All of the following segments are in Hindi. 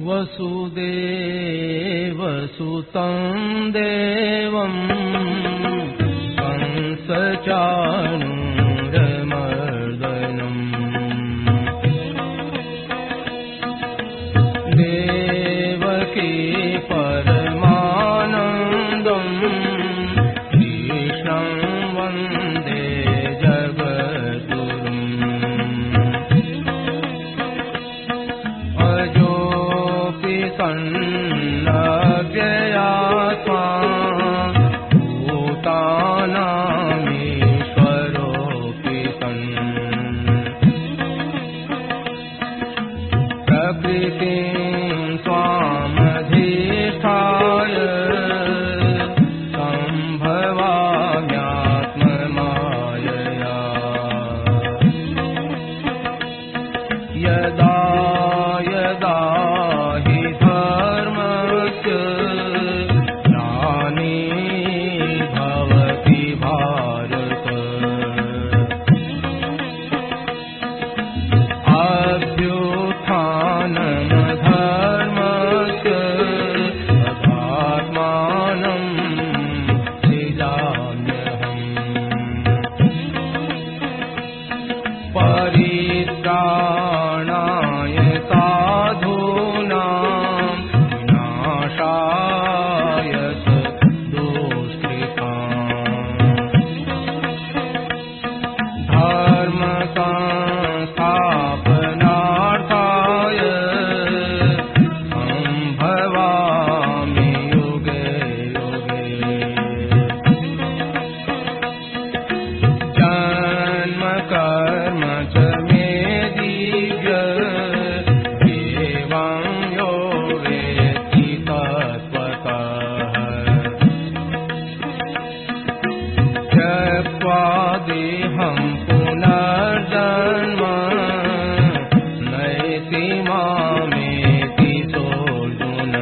वसुदेवसुतं देवं कंसचाणूरमर्दनम् देवकी परमानन्दं कृष्णं वन्दे जगद्गुरुम् सन्नव्ययात्मा भूतानामीश्वरोऽपि सन् प्रकृतिं स्वामधिष्ठाय सम्भवाम्यात्ममायया यदा यदा हि धर्मस्य ग्लानिर्भवति भारत अभ्युत्थानमधर्मस्य तदात्मानं सृजाम्यहम् परित्राणाय साधूनां विनाशाय दुष्कृताम् धर्म संस्थापनार्थाय सम्भवामि युगे युगे जन्म कर्म च मे दिव्य एवं यो वेत्ति तत्त्वतः त्यक्त्वा देहं पुनर्जन्म नैति मामेति सोऽर्जुन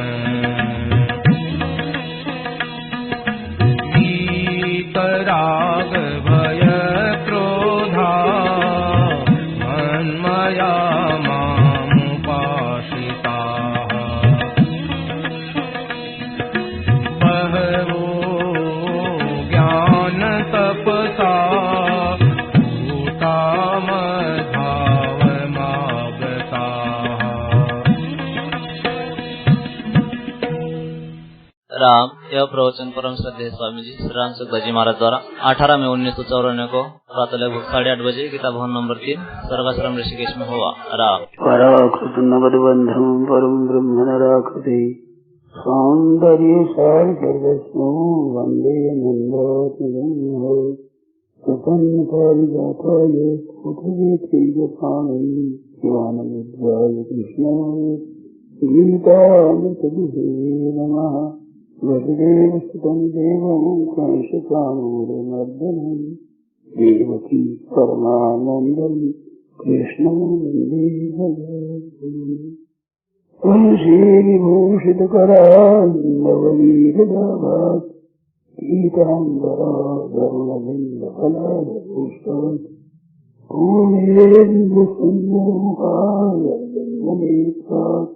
वीतराग भय क्रोधा मन्मया मामुपाश्रिताः बहवो ज्ञानतपसा भूता मद्भावमागताः। राम। यह प्रवचन परम श्रद्धेय स्वामी जी श्री राम सुखदास महाराज द्वारा 18 मई 1954 को प्रातः लगभग 8:30 बजे गीता भवन नंबर 3 स्वर्गाश्रम ऋषिकेश में हुआ। राम। पराकृतनवद्बन्धं परं ब्रह्म नराकृते सौन्दर्य सार सर्वस्वं वन्दे नन्दात्मजं प्रपन्न पारिजाताय पुत्रवेत्रैकपाणये ज्ञानमुद्राय कृष्णाय गीतामृतदुहे नमः। वसुदेवसुतं देवं कंसचाणूरमर्दनं देवकी परमानन्दं कृष्णं वन्दे जगद्गुरुम्। तुलसीविभूषितकरान्नवनीरदाभात् पीताम्बरा गरुडबिम्बफलादपुष्पात् पूर्णेन्दुसुन्दरमुखाय जन्मनेत्रात्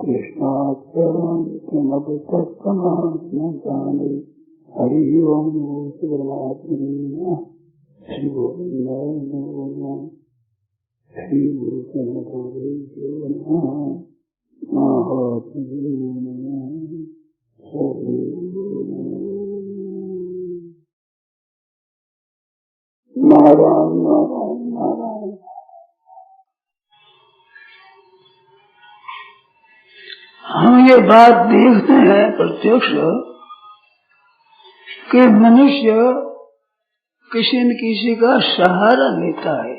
कृष्णात् परं किमपि तत्समानं जाने। हरि ओं श्री परमात्मने नमः। श्री गोविन्दाय नमः। श्री गुरु शरणदेवाय नमः। महात्मने नमः। हरि नारायण नारायण नारायण। हम ये बात देखते हैं प्रत्यक्ष कि मनुष्य किसी न किसी का सहारा लेता है,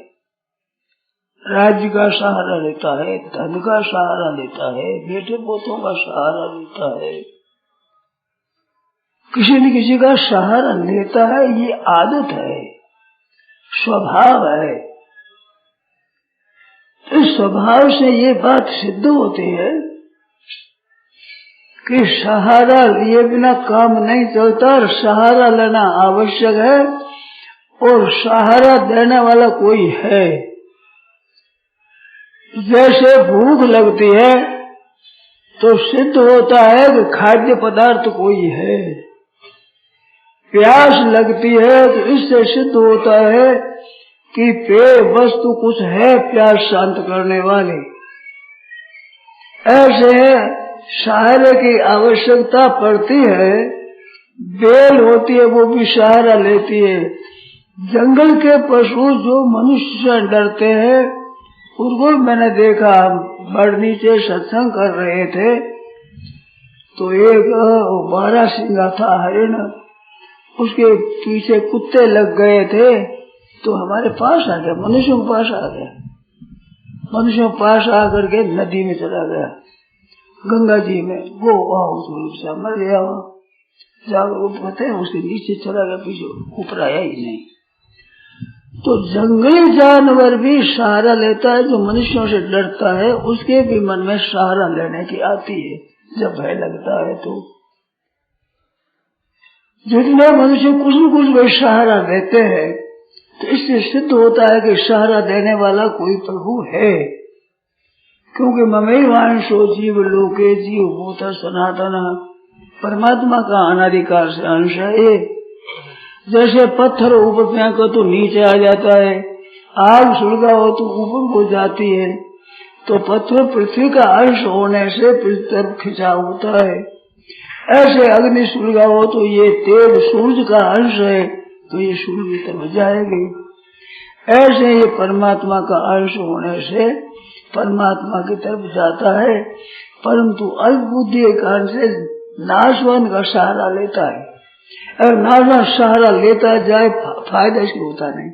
राज्य का सहारा लेता है, धन का सहारा लेता है, बेटे पोतों का सहारा लेता है, किसी न किसी का सहारा लेता है। ये आदत है, स्वभाव है। तो स्वभाव से ये बात सिद्ध होती है कि सहारा लिए बिना काम नहीं चलता और सहारा लेना आवश्यक है और सहारा देने वाला कोई है। जैसे भूख लगती है तो सिद्ध होता है कि खाद्य पदार्थ कोई है, प्यास लगती है तो इससे सिद्ध होता है कि पेय वस्तु कुछ है प्यास शांत करने वाली। ऐसे सहारे की आवश्यकता पड़ती है। बेल होती है वो भी सहारा लेती है। जंगल के पशु जो मनुष्य से डरते हैं उनको मैंने देखा, बड़ नीचे सत्संग कर रहे थे तो एक 12 सिंगा था हरिण, उसके पीछे कुत्ते लग गए थे तो हमारे पास आ गया, मनुष्यों के पास आ गया। मनुष्यों के पास आकर के नदी में चला गया, गंगा जी में। वो वहां मर गया, वहां जाकर कहते हैं उसके नीचे चला गया, पीछे ऊपर आया ही नहीं। तो जंगली जानवर भी सहारा लेता है। जो मनुष्यों से डरता है उसके भी मन में सहारा लेने की आती है जब भय लगता है। तो जितने मनुष्य कुछ न कुछ वे सहारा लेते हैं तो इससे सिद्ध होता है कि सहारा देने वाला कोई प्रभु है। क्योंकि ममैवांशो जीव लोके जीव भूत सनातन, परमात्मा का अनादिकाल से अंश है। जैसे पत्थर ऊपर फेंको तो नीचे आ जाता है, आग सुलगाओ तो ऊपर हो जाती है, तो पत्थर पृथ्वी का अंश होने से पृथ्वी तरफ खिंचा होता है। ऐसे अग्नि सुलगाओ तो ये तेल सूरज का अंश है तो ये सूर्य की तरफ जाएगी। ऐसे ये परमात्मा का अंश होने से परमात्मा की तरफ जाता है, परंतु अल्प बुद्धि के कारण से नाशवान का सहारा लेता है। अगर नाशवान सहारा लेता जाए फायदा इसकी होता नहीं।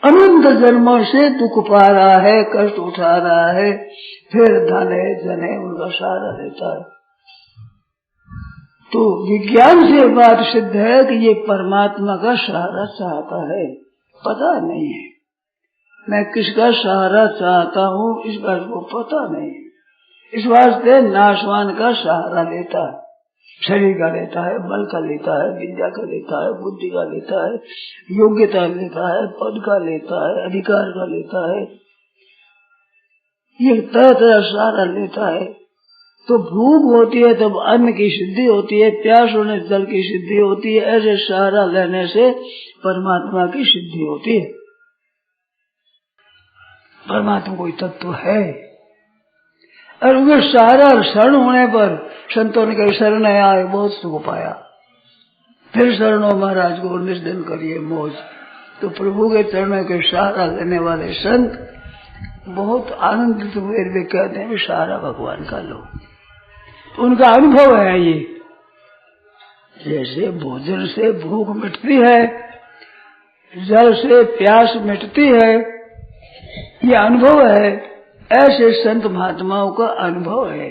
अनंत जन्मों से दुख पा रहा है, कष्ट उठा रहा है, फिर धन है जन है उनका सहारा लेता है। तो विज्ञान से बात सिद्ध है कि ये परमात्मा का सहारा चाहता है। पता नहीं है मैं किसका सहारा चाहता हूँ, इस बात को पता नहीं। इस वास्ते नाशवान का सहारा लेता है, शरीर का लेता है, बल का लेता है, विद्या का लेता है, बुद्धि का लेता है, योग्यता लेता है, पद का लेता है, अधिकार का लेता है, ये तरह तरह सहारा लेता है। तो भूख होती है तब अन्न की सिद्धि होती है, प्यास होने जल की सिद्धि होती है। ऐसे सहारा लेने से परमात्मा की सिद्धि होती है। परमात्मा कोई तत्व है और वे सहारा शरण होने पर संतों ने कहा शरण आए बहुत सुख पाया, फिर शरणों महाराज को निर्धन करिए मौज। तो प्रभु के चरणों के सहारा लेने वाले संत बहुत आनंदित हुए। वे कहते हैं सहारा भगवान का लो। उनका अनुभव है ये। जैसे भोजन से भूख मिटती है, जल से प्यास मिटती है, ये अनुभव है। ऐसे संत महात्माओं का अनुभव है।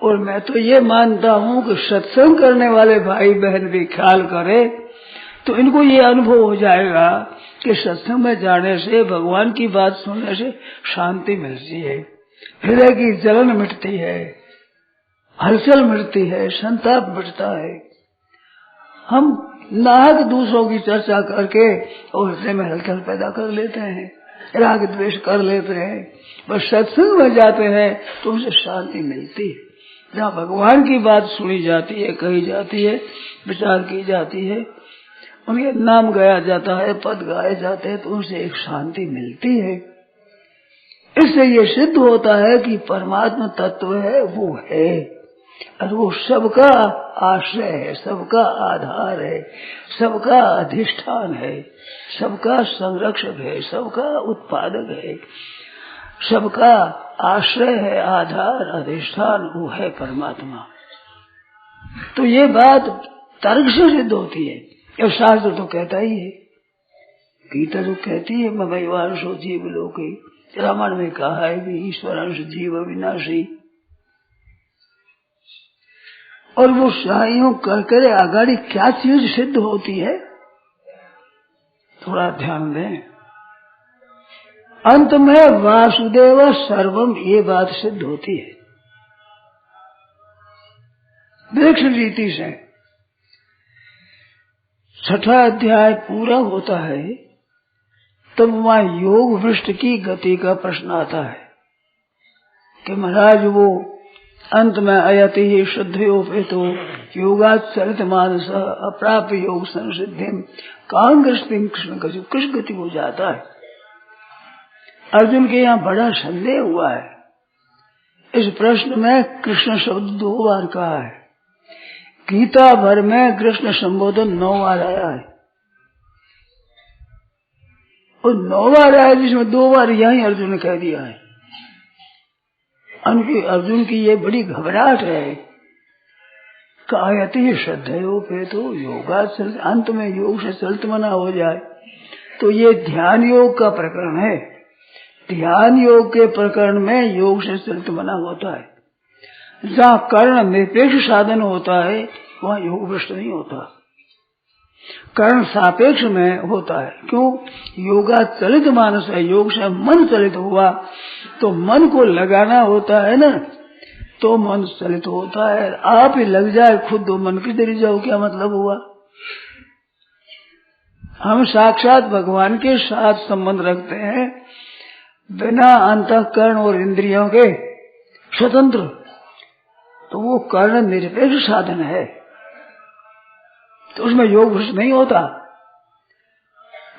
और मैं तो ये मानता हूँ कि सत्संग करने वाले भाई बहन भी ख्याल करे तो इनको ये अनुभव हो जाएगा कि सत्संग में जाने से, भगवान की बात सुनने से शांति मिलती है, हृदय की जलन मिटती है, हलचल मिटती है, संताप मिटता है। हम नाहक दूसरों की चर्चा करके और हृदय में हलचल पैदा कर लेते हैं, राग द्वेष कर लेते हैं। बस सत्संग में जाते हैं तो उनसे शांति मिलती है। जहाँ भगवान की बात सुनी जाती है, कही जाती है, विचार की जाती है, उनके नाम गाया जाता है, पद गाए जाते हैं, तो उनसे एक शांति मिलती है। इससे ये सिद्ध होता है कि परमात्मा तत्व है वो है और वो सबका आश्रय है, सबका आधार है, सबका अधिष्ठान है, सबका संरक्षक है, सबका उत्पादक है, सबका आश्रय है, आधार अधिष्ठान वो है परमात्मा। तो ये बात तर्क से सिद्ध होती है और शास्त्र तो कहता ही है। गीता जो कहती है ममैवांशो जीव लोके, रामायण में कहा है भी ईश्वरांश जीव अविनाशी। और वो साइयों करके आगाड़ी क्या चीज सिद्ध होती है थोड़ा ध्यान दें। अंत में वासुदेव सर्वम ये बात सिद्ध होती है विलक्षण रीति से। छठा अध्याय पूरा होता है तब वहां योग भ्रष्ट की गति का प्रश्न आता है कि महाराज वो अंत में अयति ही शुद्धयोपेतो योगात् चरित मानस अप्राप्य योग संसिद्धिम कांग्रस्तिम कृष्ण गति हो जाता है। अर्जुन के यहाँ बड़ा संदेह हुआ है। इस प्रश्न में कृष्ण शब्द 2 बार कहा है। गीता भर में कृष्ण संबोधन 9 बार आया है और 9 बार आया जिसमें 2 बार यही अर्जुन ने कह दिया है। अर्जुन की ये बड़ी घबराहट है। कायति श्रद्धयोपेतो योगा अंत में योग से चलित मना हो जाए तो ये ध्यान योग का प्रकरण है। ध्यान योग के प्रकरण में योग से चलित मना होता है। जहाँ कर्ण निरपेक्ष साधन होता है वहाँ योग भ्रष्ट नहीं होता। कर्ण सापेक्ष में होता है। क्यों? योगा चलित मानस है। योग से मन चलित हुआ तो मन को लगाना होता है ना, तो मन चलित होता है। आप ही लग जाए खुद दो मन की दरी जाओ, क्या मतलब हुआ? हम साक्षात भगवान के साथ संबंध रखते हैं बिना अंतःकरण और इंद्रियों के स्वतंत्र, तो वो कर्ण निरपेक्ष साधन है, तो उसमें योग भ्रष्ट नहीं होता।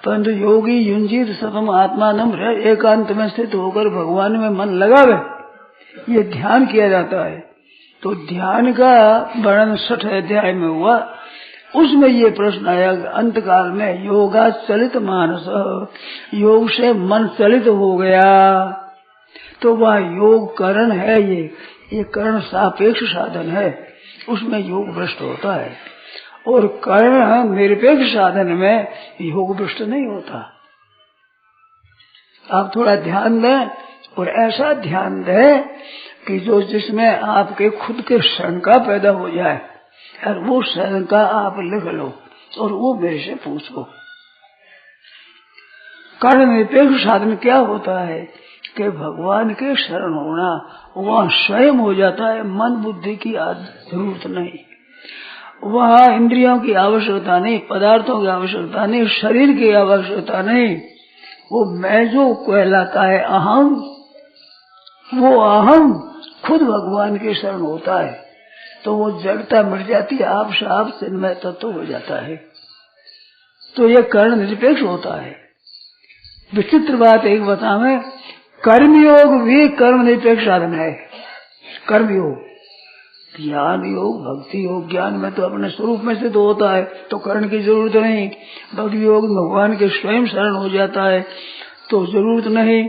परंतु योगी युंजित सतम आत्मानम एकांत में स्थित होकर भगवान में मन लगावे, ये ध्यान किया जाता है। तो ध्यान का वर्णन 6 अध्याय में हुआ। उसमें ये प्रश्न आया अंत काल में योगा चलित मानस, योग से मन चलित हो गया तो वह योग करण है। ये करण सापेक्ष साधन है, उसमें योग भ्रष्ट होता है। और कर्ण निरपेक्ष साधन में योग भ्रष्ट नहीं होता। आप थोड़ा ध्यान दें और ऐसा ध्यान दें कि जो जिसमें आपके खुद के शंका पैदा हो जाए और वो शंका आप लिख लो और वो मेरे से पूछो। कर्ण निरपेक्ष साधन क्या होता है कि भगवान के शरण होना, वहाँ स्वयं हो जाता है। मन बुद्धि की जरूरत नहीं, वहाँ इंद्रियों की आवश्यकता नहीं, पदार्थों की आवश्यकता नहीं, शरीर की आवश्यकता नहीं। वो मैं जो कहलाता है अहम, वो अहम खुद भगवान के शरण होता है तो वो जड़ता मिट जाती है, आप से आप चिन्मय तत्व हो जाता है। तो ये कर्ण निरपेक्ष होता है। विचित्र बात एक बतावे, कर्मयोग भी कर्म निरपेक्ष साधन है। कर्मयोग, ज्ञान योग, भक्ति योग, ज्ञान में तो अपने स्वरूप में से तो होता है तो कर्ण की जरूरत नहीं। भक्ति योग भगवान के स्वयं शरण हो जाता है तो जरूरत नहीं।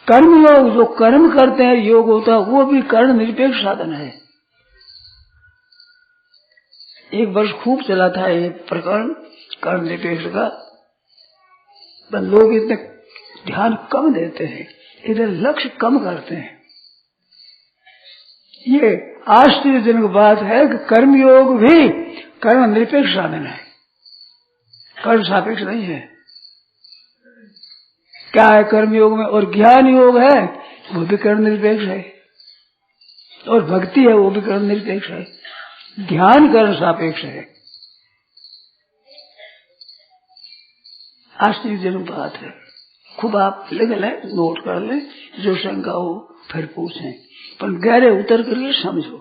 कर्म योग जो कर्म करते हैं योग होता है, वो भी कर्ण निरपेक्ष साधन है। एक वर्ष खूब चला था ये प्रकरण कर्ण निरपेक्ष का, पर लोग इतने ध्यान कम देते हैं, इधर लक्ष्य कम करते हैं। ये आश्चर्यजनक बात है कि कर्मयोग भी कर्ण निरपेक्ष साधन है, कर्ण सापेक्ष नहीं है। क्या है कर्मयोग में? और ज्ञान योग है वो भी कर्ण निरपेक्ष है, और भक्ति है वो भी कर्ण निरपेक्ष है। ध्यान कर्ण सापेक्ष है। आश्चर्यजनक बात है। खूब आप लिख लें, नोट कर लें, जो शंका हो फिर पूछें, पर गहरे उतर करके समझो।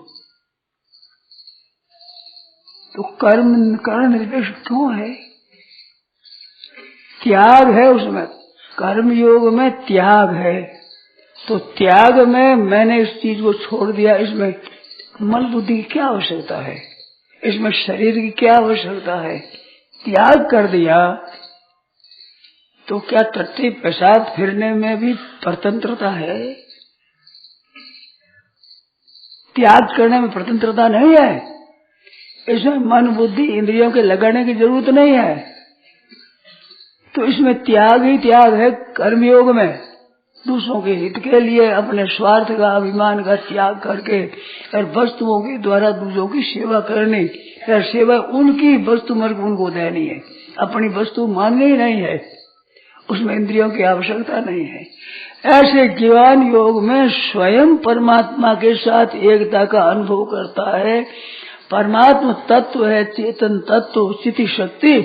तो कर्ण निरपेक्ष क्यों है? त्याग है उसमें, कर्म योग में त्याग है। तो त्याग में मैंने इस चीज को छोड़ दिया, इसमें मन बुद्धि की क्या आवश्यकता है, इसमें शरीर की क्या आवश्यकता है, त्याग कर दिया तो क्या टट्टी पेशाब फिरने में भी स्वतंत्रता है? त्याग करने में स्वतंत्रता नहीं है। इसमें मन बुद्धि इंद्रियों के लगाने की जरूरत नहीं है। तो इसमें त्याग ही त्याग है। कर्मयोग में दूसरों के हित के लिए अपने स्वार्थ का, अभिमान का त्याग करके और वस्तुओं के द्वारा दूसरों की सेवा करनी, या सेवा उनकी वस्तु मर्ग उनको देनी है, अपनी वस्तु माननी ही नहीं है। उसमें इंद्रियों की आवश्यकता नहीं है। ऐसे ज्ञान योग में स्वयं परमात्मा के साथ एकता का अनुभव करता है। परमात्मा तत्व है, चेतन तत्व, चिति शक्ति,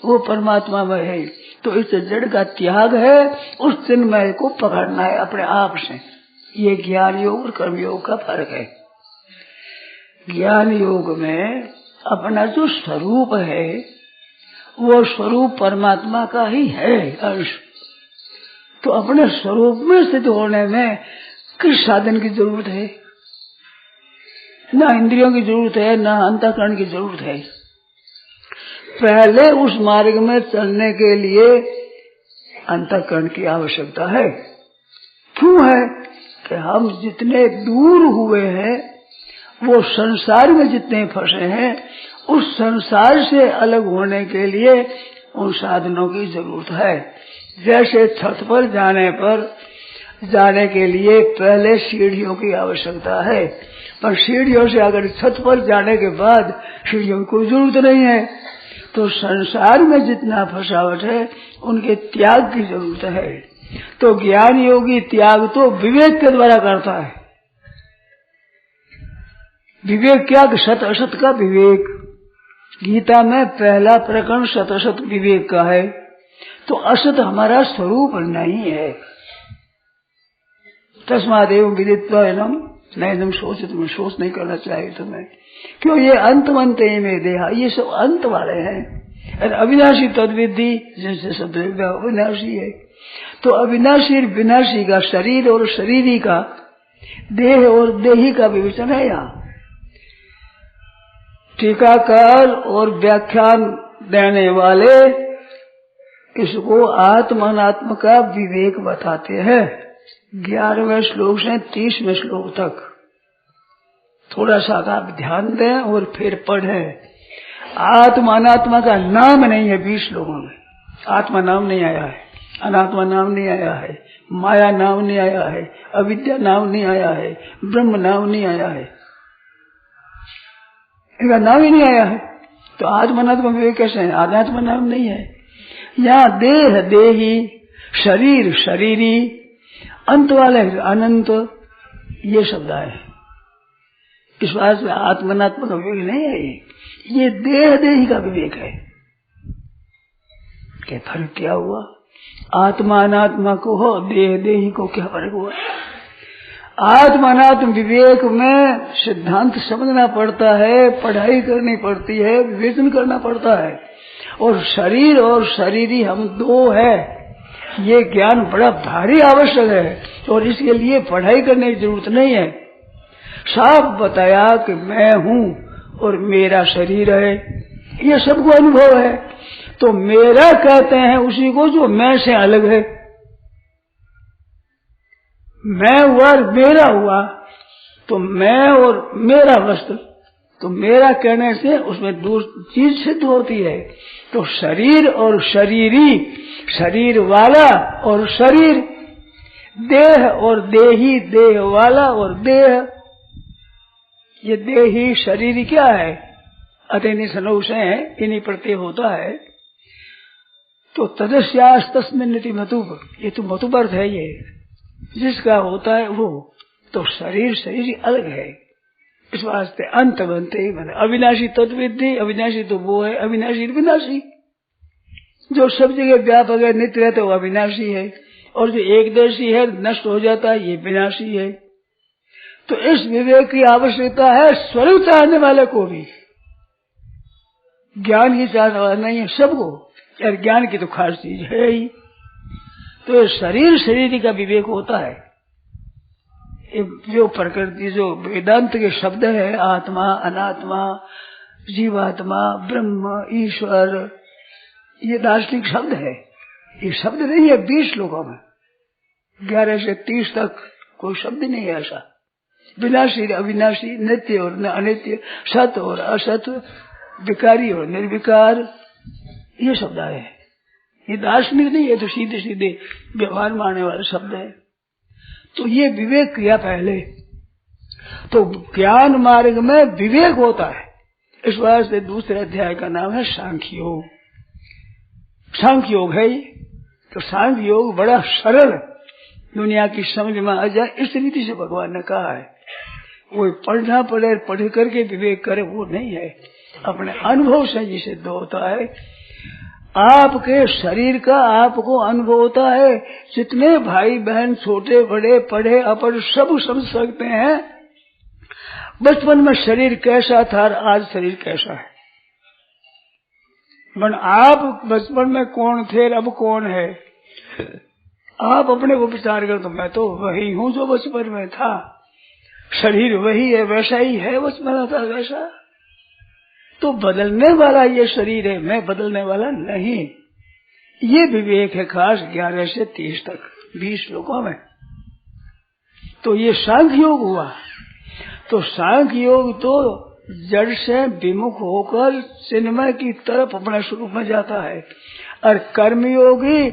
वो परमात्मा में है। तो इस जड़ का त्याग है, उस चिन्मय को पकड़ना है अपने आप से। ये ज्ञान योग और कर्म योग का फर्क है। ज्ञान योग में अपना जो स्वरूप है वो स्वरूप परमात्मा का ही है अंश। तो अपने स्वरूप में स्थित होने में किस साधन की जरूरत है? ना इंद्रियों की जरूरत है, ना अंतःकरण की जरूरत है। पहले उस मार्ग में चलने के लिए अंतःकरण की आवश्यकता है। क्यों है? कि हम जितने दूर हुए हैं, वो संसार में जितने फंसे हैं, उस संसार से अलग होने के लिए उन साधनों की जरूरत है। जैसे छत पर जाने के लिए पहले सीढ़ियों की आवश्यकता है, पर सीढ़ियों से अगर छत पर जाने के बाद सीढ़ियों की कोई जरूरत नहीं है। तो संसार में जितना फंसावट है उनके त्याग की जरूरत है। तो ज्ञान योगी त्याग तो विवेक के द्वारा करता है। विवेक क्या? सत असत का विवेक। गीता में पहला प्रकरण सत असत विवेक का है। तो असत हमारा स्वरूप नहीं है। तस्मादेव विदित्वा एनम नैनम सोचित, में सोच नहीं करना चाहिए तुम्हें। क्यों? ये अंतमंते में देहा, ये सब अंत वाले हैं। और अविनाशी तद्विधि, जैसे सब अविनाशी है। तो अविनाशी विनाशी का शरीर और शरीरी का, देह और देही का विवेचन है यहाँ। टीकाकार और व्याख्यान देने वाले इसको आत्म अनात्म का विवेक बताते हैं। 11वें श्लोक से 30वें श्लोक तक थोड़ा सा आप ध्यान दें और फिर पढ़ें। आत्मा अनात्मा का नाम नहीं है 20 श्लोकों में। आत्मा नाम नहीं आया है, अनात्मा नाम नहीं आया है, माया नाम नहीं आया है, अविद्या नाम नहीं आया है, ब्रह्म नाम नहीं आया है, इनका नाम ही नहीं आया है। तो आत्मा अनात्मा विवेक कैसे है? अनात्मा नाम नहीं है। यहाँ देह देही, शरीर शरीरी, अंत वाले अनंत, ये शब्द आए। इस बात में आत्मनात्मा का विवेक नहीं है। ये देह देही का विवेक है। क्या फर्क क्या हुआ? आत्मा अनात्मा को हो, देह देही को क्या फर्क हुआ? आत्मा अनात्म विवेक में सिद्धांत समझना पड़ता है, पढ़ाई करनी पड़ती है, विवेचन करना पड़ता है। और शरीर और शरीरी हम दो है, ये ज्ञान बड़ा भारी आवश्यक है। और इसके लिए पढ़ाई करने की जरूरत नहीं है। साफ बताया कि मैं हूँ और मेरा शरीर है, ये सबको अनुभव है। तो मेरा कहते हैं उसी को जो मैं से अलग है। मैं हुआ और मेरा हुआ, तो मैं और मेरा वस्तु, तो मेरा कहने से उसमें दूसरी चीज सिद्ध होती है। तो शरीर और शरीरी, शरीर वाला और शरीर, देह और देही, देह वाला और देह, ये देही शरीर क्या है? अतः सनौ से इन्हीं प्रत्यय होता है। तो तदस्यास तस्मिन् इति मतुब, ये तो मतुब अर्थ है, ये जिसका होता है वो। तो शरीर शरीर अलग है। इस वास्ते अंत बनते ही बने। अविनाशी तत्विद्धि, अविनाशी तो वो है, अविनाशी विनाशी। जो सब जगह व्यापक है, नित्य रहता है, वो अविनाशी है। और जो एकदेशी है, नष्ट हो जाता है, ये विनाशी है। तो इस विवेक की आवश्यकता है स्वरूप चाहने वाले को भी। ज्ञान ही चाहने वाला नहीं है सबको, यार ज्ञान की तो खास चीज है ही। तो शरीर शरीर का विवेक होता है। जो प्रकृति, जो वेदांत के शब्द है, आत्मा अनात्मा, जीवात्मा, ब्रह्म, ईश्वर, ये दार्शनिक शब्द है। ये शब्द नहीं है 20 श्लोकों में। 11 से 30 तक कोई शब्द नहीं है ऐसा। विनाशी अविनाशी, नित्य और न अनित्य, सत और असत, विकारी और निर्विकार, ये शब्द आए हैं। ये दार्शनिक नहीं है, तो सीधे सीधे व्यवहार में आने वाले शब्द है। तो ये विवेक किया पहले। तो ज्ञान मार्ग में विवेक होता है। इस वजह से दूसरे अध्याय का नाम है सांख्य योग। सांख्य योग है ये। तो सांख्य योग बड़ा सरल दुनिया की समझ में आ जाए इस रीति से भगवान ने कहा है। वो पढ़ना पड़े, पढ़ करके विवेक करे वो नहीं है, अपने अनुभव से ही सिद्ध होता है। आपके शरीर का आपको अनुभव होता है। जितने भाई बहन छोटे बड़े पढ़े अपढ़ सब समझ सकते हैं बचपन में शरीर कैसा था और आज शरीर कैसा है। पर आप बचपन में कौन थे और अब कौन है, आप अपने को विचार कर। तो मैं तो वही हूँ जो बचपन में था, शरीर वही है, वैसा ही है बचपन में था वैसा। तो बदलने वाला ये शरीर है, मैं बदलने वाला नहीं। ये विवेक है खास 11 से 30 तक 20 श्लोकों में। तो ये सांख्य योग हुआ। तो सांख्य योग तो जड़ से विमुख होकर चिन्मय की तरफ अपने स्वरूप में जाता है, और कर्मयोगी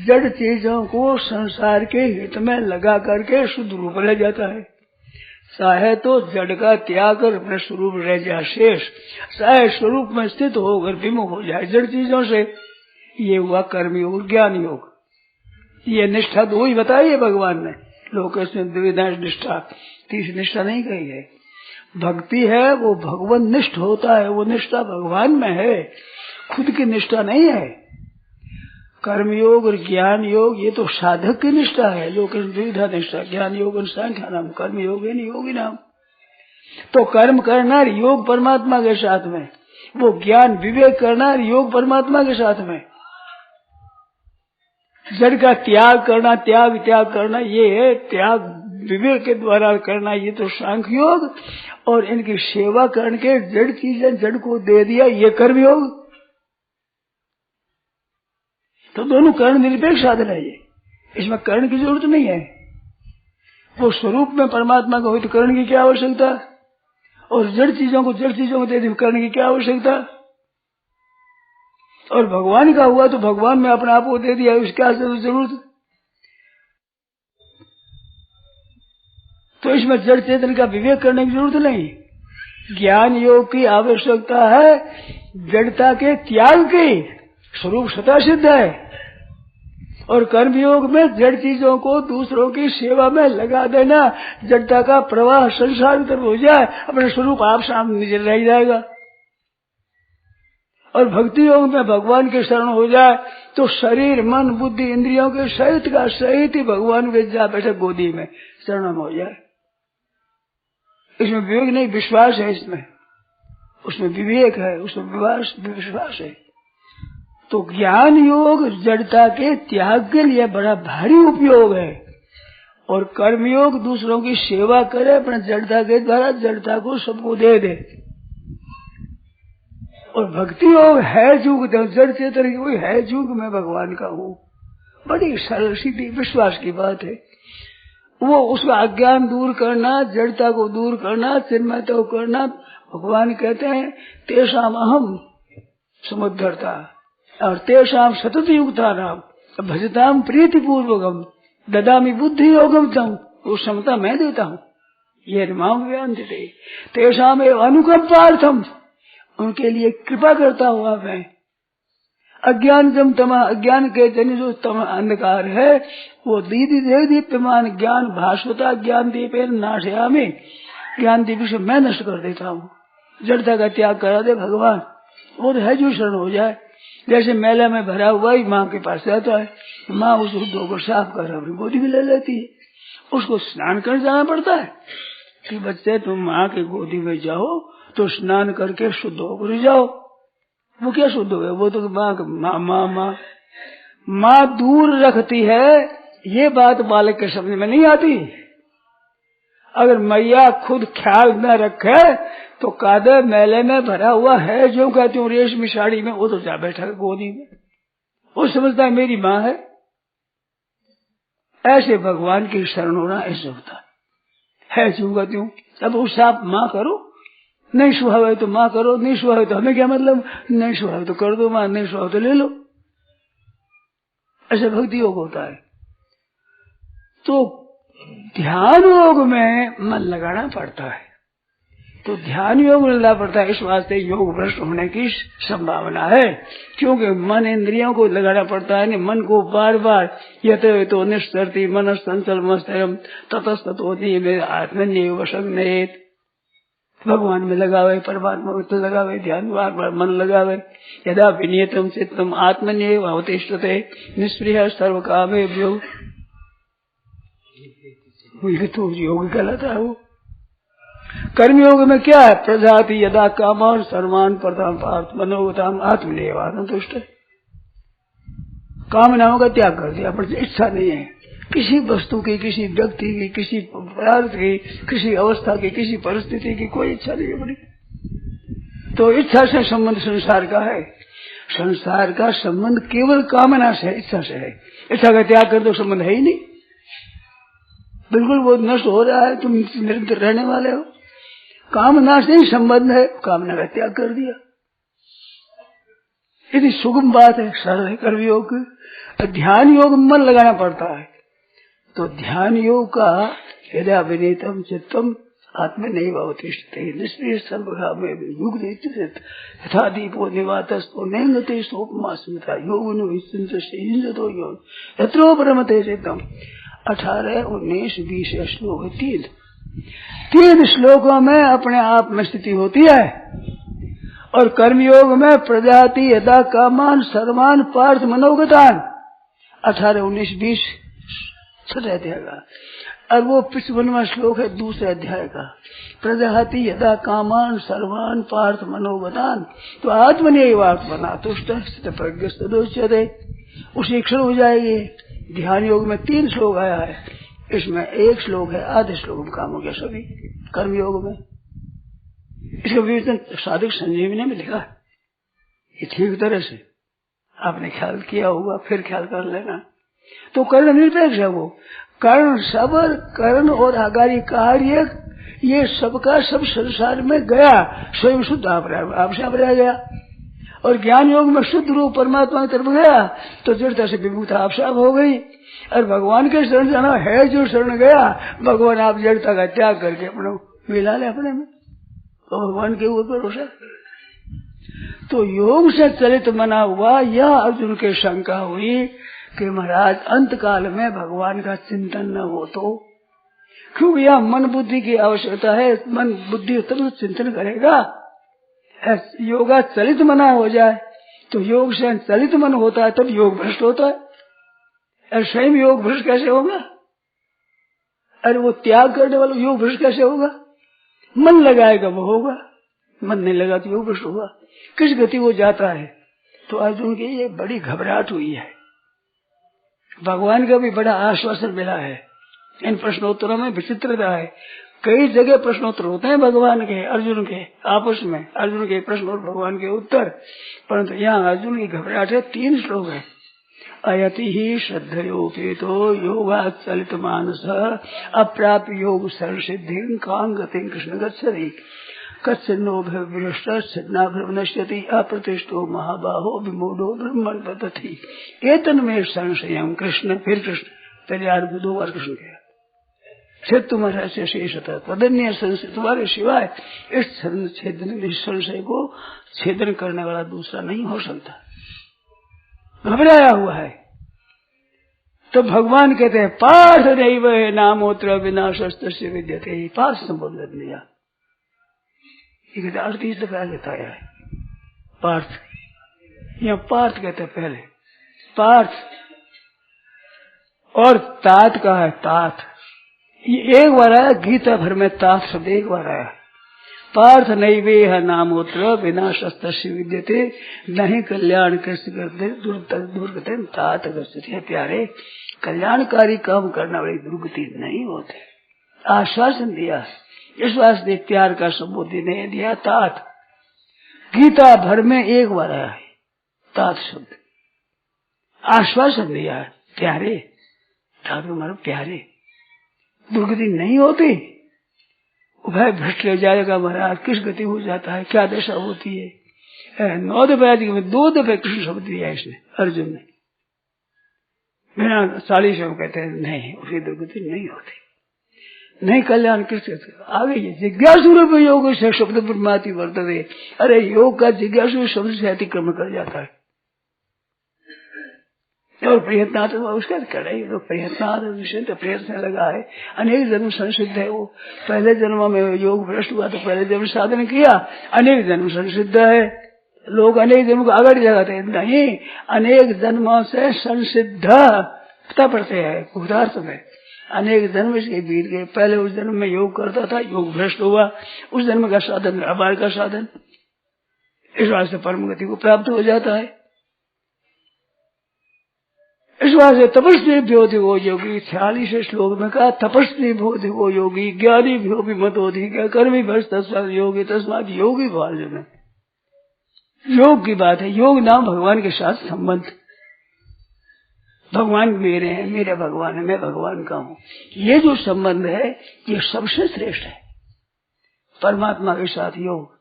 जड़ चीजों को संसार के हित में लगा करके शुद्ध रूप ले जाता है। चाहे तो जड़ का त्याग कर अपने स्वरूप रह जाए शेष, चाहे स्वरूप में स्थित होकर विमुख हो जाए जड़ चीजों से। ये हुआ कर्मयोग ज्ञान योग। ये निष्ठा दो ही बताई है भगवान ने। लोग इसमें द्विविधा निष्ठा, तीसरी निष्ठा नहीं कही है। भक्ति है वो भगवान निष्ठ होता है, वो निष्ठा भगवान में है, खुद की निष्ठा नहीं है। कर्मयोग और ज्ञान योग ये तो साधक की निष्ठा है। लोग द्विविधा निष्ठा, ज्ञान योग और सांख्य नाम, कर्म योग योगी नाम। तो कर्म करना योग परमात्मा के साथ में, वो ज्ञान विवेक करना योग परमात्मा के साथ में। जड़ का त्याग करना, त्याग करना ये है त्याग विवेक के द्वारा करना, ये तो सांख्य योग। और इनकी सेवा करके जड़ चीजें जड़ को दे दिया, ये कर्म योग। तो दोनों कर्ण निरपेक्ष साधन है ये, इसमें कर्ण की जरूरत नहीं है। वो स्वरूप में परमात्मा का हो तो कर्ण की क्या आवश्यकता, और जड़ चीजों को दे दी कर्ण की क्या आवश्यकता। और भगवान का हुआ तो भगवान में अपने आप को दे दिया, उसकी जरूरत। तो इसमें जड़ चेतन का विवेक करने की जरूरत नहीं। ज्ञान योग की आवश्यकता है जड़ता के त्याग की, स्वरूप सदा सिद्ध है। और कर्मयोग में जड़ चीजों को दूसरों की सेवा में लगा देना, जड़ता का प्रवाह संसार की तरफ हो जाए, अपने स्वरूप आप सामने रह जाएगा। और भक्ति योग में भगवान के शरण हो जाए तो शरीर मन बुद्धि इंद्रियों के सहित का सहित ही भगवान के जा बैठे गोदी में शरण में हो जाए। इसमें विवेक नहीं, विश्वास है इसमें, उसमें विवेक है, उसमें विश्वास है। तो ज्ञान योग जड़ता के त्याग के लिए बड़ा भारी उपयोग है, और कर्मयोग दूसरों की सेवा करे, अपने जड़ता के द्वारा जड़ता को सबको दे दे। और भक्ति योग है युग, जड़ चेतन की कोई है युग में भगवान का हूँ, बड़ी सरल सीधी विश्वास की बात है। वो उसका अज्ञान दूर करना, जड़ता को दूर करना, चिन्मयता को करना। भगवान कहते हैं तेषाम अहम समुद्धरता और तेषाम सतत युक्ता नाम भजताम प्रीति पूर्वकम ददामी बुद्धि योगम तम। वो क्षमता मैं देता हूँ, ये माम व्यान देते तेषाम अनुकंपार्थम, उनके लिए कृपा करता हुआ मैं। अज्ञान जम तमा, अज्ञान के जन जो तम अंधकार है वो दीप्यमान ज्ञान भास्वता ज्ञान दीपे नाशयामी, ज्ञान दीप से मैं नष्ट कर देता हूँ। जड़ता का त्याग करा दे भगवान, वो तो है जो शरण हो जाए। जैसे मेला में भरा हुआ ही माँ के पास जाता है, माँ उसको धोकर साफ कर अपनी गोदी में ले लेती है। उसको स्नान कर जाना पड़ता है कि बच्चे तुम माँ की गोदी में जाओ तो स्नान करके शुद्ध होकर जाओ। वो क्या शुद्ध हो गए, वो तो माँ दूर रखती है, ये बात बालक के समझ में नहीं आती। अगर मैया खुद ख्याल न रखे तो कादे मेले में भरा हुआ है जो कहती हूँ रेशमी साड़ी में, वो तो जा बैठा गोदी में, वो समझता है मेरी माँ है। ऐसे भगवान की शरण होना ऐसे होता है जो कहती हूँ। अब उस आप माँ करो, नहीं स्वभाव है तो माँ करो, नहीं स्वभाव है तो हमें क्या मतलब, नहीं स्वभाव तो कर दो माँ, नहीं स्वभाव तो ले लो। ऐसे भक्ति योग होता है। तो ध्यान योग में मन लगाना पड़ता है। तो ध्यान योग लेना पड़ता है। इस वास्ते योग भ्रष्ट होने की संभावना है, क्योंकि मन इंद्रियों को लगाना पड़ता है। मन को बार बार यतो निष्ठरति मन संचल मस्तयम ततस्ततो में आत्मन्य वशं नयेत, भगवान में लगावे, परमात्मा में लगावे, ध्यान बार बार मन लगावे। यदा विनियतम चित्तम आत्मन्येव अवतिष्ठते निष्प्रिय सर्व कामेभ्यो, ये तो योग कहलाता है। वो कर्मयोग में क्या है? प्रजाति यदा कामान सर्वान प्रधान पार्थ मनोगताम आत्मनिर्भर आत्मतुष्ट, कामनाओं का त्याग कर दिया, पर इच्छा नहीं है किसी वस्तु की, किसी व्यक्ति की, किसी पदार्थ की, किसी अवस्था की, किसी परिस्थिति की कोई इच्छा नहीं है बड़ी। तो इच्छा से संबंध संसार का है। संसार का संबंध केवल कामना से, इच्छा से है। इच्छा का त्याग कर दो, संबंध है ही नहीं, बिल्कुल वो नष्ट हो रहा है, तुम निरंतर रहने वाले हो। कामना से ही संबंध है, कामना का त्याग कर दिया। इतनी सुगम बात है, सरल है कर्मयोग की। ध्यान योग में मन लगाना पड़ता है। तो ध्यान योग का यदा विनीतम चित्तम आत्मनैव अवतिष्ठते निष्क्रिय सर्वकामे युग यथा दीपो निवातस्तो नेंगते सोपमा स्मृता योगनो विचिंतो योग यत्रो परमते चित्तम। 18, 19, 20 श्लोक है। तीन श्लोकों में अपने आप में स्थिति होती है। और कर्मयोग में प्रजाति यदा कामान सर्वान पार्थ मनोगतान 18, 19, 20 छठे अध्याय का। और वो 55वां श्लोक है दूसरे अध्याय का। प्रजाति यदा कामान सर्वान पार्थ मनोगतान तो आत्मनिर्वात्मना तुष्ट प्रज्ञस्तदोच्यते, उसी क्षण हो जाएगी। ध्यान योग में 3 श्लोक आया है, इसमें 1 श्लोक है आधे श्लोक में काम हो गया सभी कर्म योग में। इसका विवेचन साधक संजीवनी में लिखा है। ये ठीक तरह से आपने ख्याल किया होगा, फिर ख्याल कर लेना। तो कर्ण निरपेक्ष है। वो कर्ण सबर कर्ण और आगारी कार्य ये सबका सब संसार में गया, स्वयं शुद्ध आपसे आप रह गया। और ज्ञान योग में शुद्ध रूप परमात्मा की तरफ गया तो जड़ता से विमुक्ता आप साफ हो गई। और भगवान के शरण जाना है, जो शरण गया भगवान आप जड़ता का त्याग करके अपने मिला ले अपने में, तो भगवान के ऊपर भरोसा। तो योग से चलित मना हुआ यह अर्जुन के शंका हुई कि महाराज अंत काल में भगवान का चिंतन न हो तो, क्योंकि यह मन बुद्धि की आवश्यकता है। मन बुद्धि तब चिंतन करेगा। योगा चलित मना हो जाए तो योग से चलित मन होता है, तब योग भ्रष्ट होता है। स्वयं योग भ्रष्ट कैसे होगा? अरे वो त्याग करने वाला योग भ्रष्ट कैसे होगा? मन लगाएगा वो होगा, मन नहीं लगा तो योग भ्रष्ट होगा। किस गति वो जाता है? तो अर्जुन की ये बड़ी घबराहट हुई है। भगवान का भी बड़ा आश्वासन मिला है। इन प्रश्नोत्तरों में विचित्रता है। कई जगह प्रश्नोत्तर होते हैं भगवान के अर्जुन के आपस में, अर्जुन के प्रश्न और भगवान के उत्तर, परंतु यहाँ अर्जुन की घबराहट है। 3 श्लोक है। अयति ही श्रद्धयोपेतो योगात् चलित मानस अप्राप्य योग सर्वसिद्धि कां गतिं कृष्ण गच्छति कच्छिन्नो भ्रष्ट छिन्नाभ्रमनश्यति अप्रतिष्ठो महाबाहो विमूढ़ो ब्रह्मण पतति एतन्मे संशयम् कृष्ण। फिर कृष्ण तैयार 2 बार कृष्ण कहा फिर तुम्हारा से शेषता तदन्य संशय, तुम्हारे सिवाय इस छेदन संशय को छेदन करने वाला दूसरा नहीं हो सकता। घबराया हुआ है। तो भगवान कहते हैं पार्थ नैव नामोत्र विनाशस्तस्य विद्यते। पार्थ संबोधन दिया, ये कहते 38 दफा बताया है पार्थ। यहाँ पार्थ कहते हैं पहले पार्थ, और तात का है तात। ये एक बार आया गीता भर में, तात शब्द एक बार आया। पार्थ नैवेह नामोत्र विनाशस्तस्य विद्यते नहीं कल्याण कृष्ण करते दुर्गति तात गच्छति। प्यारे, कल्याणकारी काम करने वाली दुर्गति नहीं होते। आश्वासन दिया, इस वास्ते प्यार का संबोधन नहीं दिया तात। गीता भर में एक बार आया है तात शब्द। आश्वासन दिया प्यारे, तात हमारे प्यारे, दुर्गति नहीं होती। उभय भ्रष्ट ले जाएगा महाराज, किस गति हो जाता है, क्या दशा होती है। 9 दफे में 2 दफे कृष्ण शब्द दिया इसने अर्जुन ने। बिना 40 कहते हैं नहीं, उसकी दुर्गति नहीं होती। नहीं कल्याण किसके आगे ये जिज्ञासु रूप योग से शब्द ब्रह्माति वर्तते। अरे योग का जिज्ञासु शब्द से अतिक्रमण कर जाता है। और प्रयत्नात् उसका करे तो प्रयत्नात् प्रयत्न लगा है, अनेक जन्म संसिद्ध है। वो पहले जन्म में योग भ्रष्ट हुआ तो पहले जन्म साधन किया, अनेक जन्म संसिद्ध है। लोग अनेक जन्म को आगे लगाते हैं, नहीं, अनेक जन्मों से संसिद्धता पड़ते हैं उदार्थ में। अनेक जन्म इसके बीत गए, पहले उस जन्म में योग करता था, योग भ्रष्ट हुआ, उस जन्म का साधन अपार का साधन, इस बात से परम गति को प्राप्त हो जाता है। इस बात से तपस्वी भ्योधिको योगी 46 श्लोक में कहा, तपस्वी भ्योधिको योगी ज्ञानी भ्यो भी मत होती क्या कर्मी भ्रष्ट तस्मात् योगी तस्मात् योगी भाजन। योग की बात है, योग नाम भगवान के साथ संबंध। भगवान मेरे हैं, मेरे भगवान है, मैं भगवान का हूँ, ये जो संबंध है ये सबसे श्रेष्ठ है परमात्मा के साथ योग।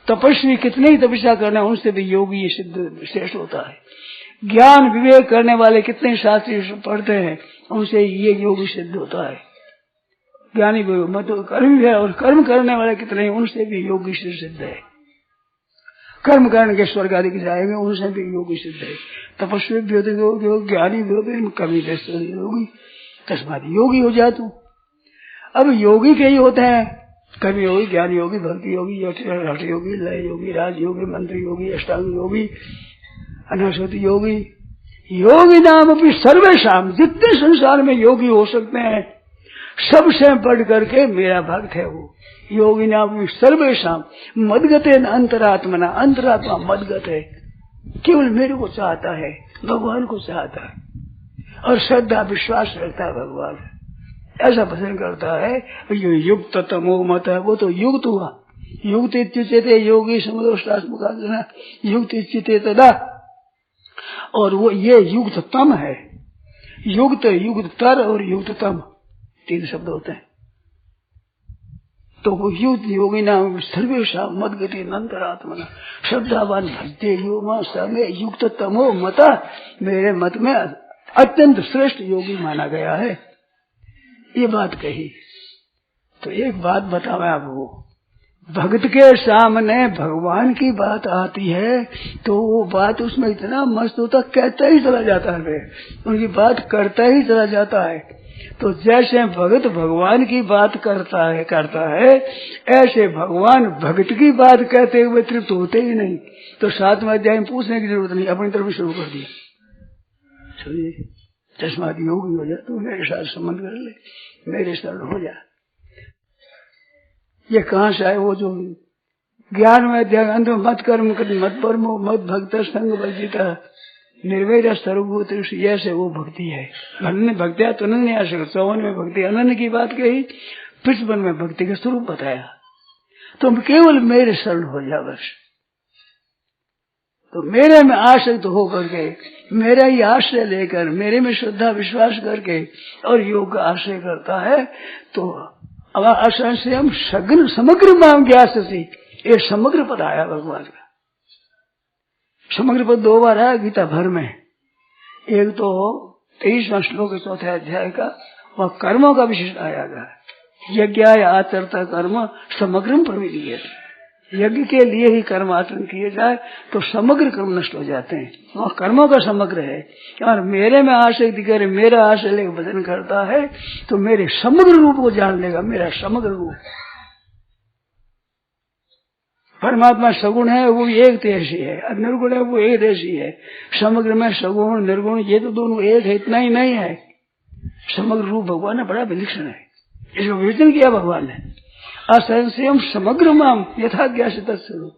तपस्वी कितने ही तपस्या करना उनसे भी योगी ये सिद्ध श्रेष्ठ होता है। ज्ञान विवेक करने वाले कितने शास्त्री पढ़ते हैं उनसे ये योग सिद्ध होता है। ज्ञानी मत कर्म है, और कर्म करने वाले कितने उनसे भी योगी सिद्ध है। कर्म करने के स्वर्ग आदि के जाएंगे उनसे भी योगी सिद्ध है। तपस्वी भी होते योग, ज्ञानी भी होते कभी योगी तस्मात् योगी हो जा तू। अब योगी के ही होते हैं, कर्म योगी, ज्ञान योगी, भक्ति योगी, हठ योगी, लय योगी, राज योगी, मंत्र योगी, अष्टांग योगी, अनाशक्ति योगी। योगी नाम अपनी सर्वेशाम, जितने संसार में योगी हो सकते हैं सबसे बढ़ करके मेरा भक्त है वो। योगी नाम सर्वेशाम मदगते न अंतरात्मना, अंतरात्मा मदगत है, केवल मेरे को चाहता है, भगवान को चाहता है और श्रद्धा विश्वास रखता है भगवान, ऐसा भजन करता है। ये युक्त तमो मत है, वो तो युक्त हुआ। युक्त इत्युच्यते योगी समुद्र युक्त इत्युच्यते तदा, और वो ये युक्त तम है। युक्त, युक्त तर और युक्त तम 3 शब्द होते हैं। तो वो युक्त योगी नाम सर्वेशा मदगति अंतरात्मना श्रद्धावान भक्ति योमा समय युक्त तमो मता, मेरे मत में अत्यंत श्रेष्ठ योगी माना गया है। ये बात कही तो एक बात बताओ आपको, भक्त के सामने भगवान की बात आती है तो वो बात उसमें इतना मस्त होता, कहता ही चला जाता है, उनकी बात करता ही चला जाता है। तो जैसे भगत भगवान की बात करता है ऐसे भगवान भक्त की बात कहते हुए तृप्त होते ही नहीं। तो 7वें अध्याय में पूछने की जरूरत नहीं, अपनी तरफ शुरू कर दिया। सुनिए, तस्मात् योगी हो जा, तू मेरे साथ संबंध कर ले, मेरे शरण हो जा। ये कहाँ से है? वो जो 11वें अध्याय अंत में मत कर्म मत परमो मत भक्त संग वर्जिता निर्वैर सर्वभूत, ऐसे वो भक्ति है। अन्य भक्तियां तो अनन्य आ सकते, 54 में भक्ति अनन्य की बात कही, 55 में भक्ति का स्वरूप बताया। तुम केवल मेरे शरण हो जा बस। तो मेरे में आसक्त होकर के, मेरा ही आश्रय लेकर, मेरे में श्रद्धा विश्वास करके और योग का आश्रय करता है तो आश्रय से हम सघन समग्र माम ज्ञासी, ये समग्र पद आया भगवान का। समग्र पद 2 बार आया गीता भर में। एक तो 23वां श्लोक 4थे अध्याय का, वह कर्मों का विशेष आया गया, यज्ञ आचरता कर्म समग्रम प्रविलीयते, यज्ञ के लिए ही कर्म आचरण किए जाए तो समग्र कर्म नष्ट हो जाते हैं, वह कर्मों का समग्र है। और मेरे में आशय दिखे, मेरा आशय लेकर भजन करता है तो मेरे समग्र रूप को जान लेगा, मेरा समग्र रूप। परमात्मा सगुण है वो एक तेजी है, और निर्गुण है वो एक तेजी है। समग्र में सगुण निर्गुण ये तो दोनों एक है, इतना ही नहीं है। समग्र रूप भगवान ने बड़ा विलक्षण है, इसको विवेचन किया भगवान ने। असंशयम समग्र माम यथा ज्ञासी तत्स्वरूप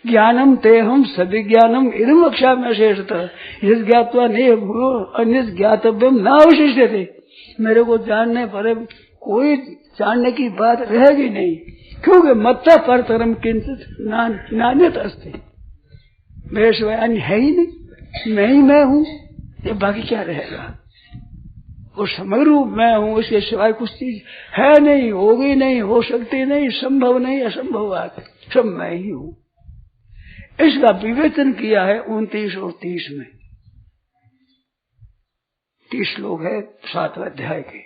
ज्ञानम ते हम सविज्ञानम इदम वक्ष्यामि शेषतः यद ज्ञात्वा नहीं भूयो अन्य ज्ञातव्यम न अवशिष्यते। मेरे को जानने पर कोई जानने की बात रहेगी नहीं, क्योंकि मत्ता परतरम किंचित नान्यत अस्ति, मेरे सिवाय अन्य है ही नहीं, मैं ही मैं हूँ, ये बाकी क्या रहेगा। वो समग्र रूप मैं हूँ, उसके सिवाय कुछ चीज है नहीं, होगी नहीं, हो सकती नहीं, संभव नहीं, असंभव बात, सब मैं ही हूँ। इसका विवेचन किया है 29 और 30 में। 30 श्लोक है 7वें अध्याय के,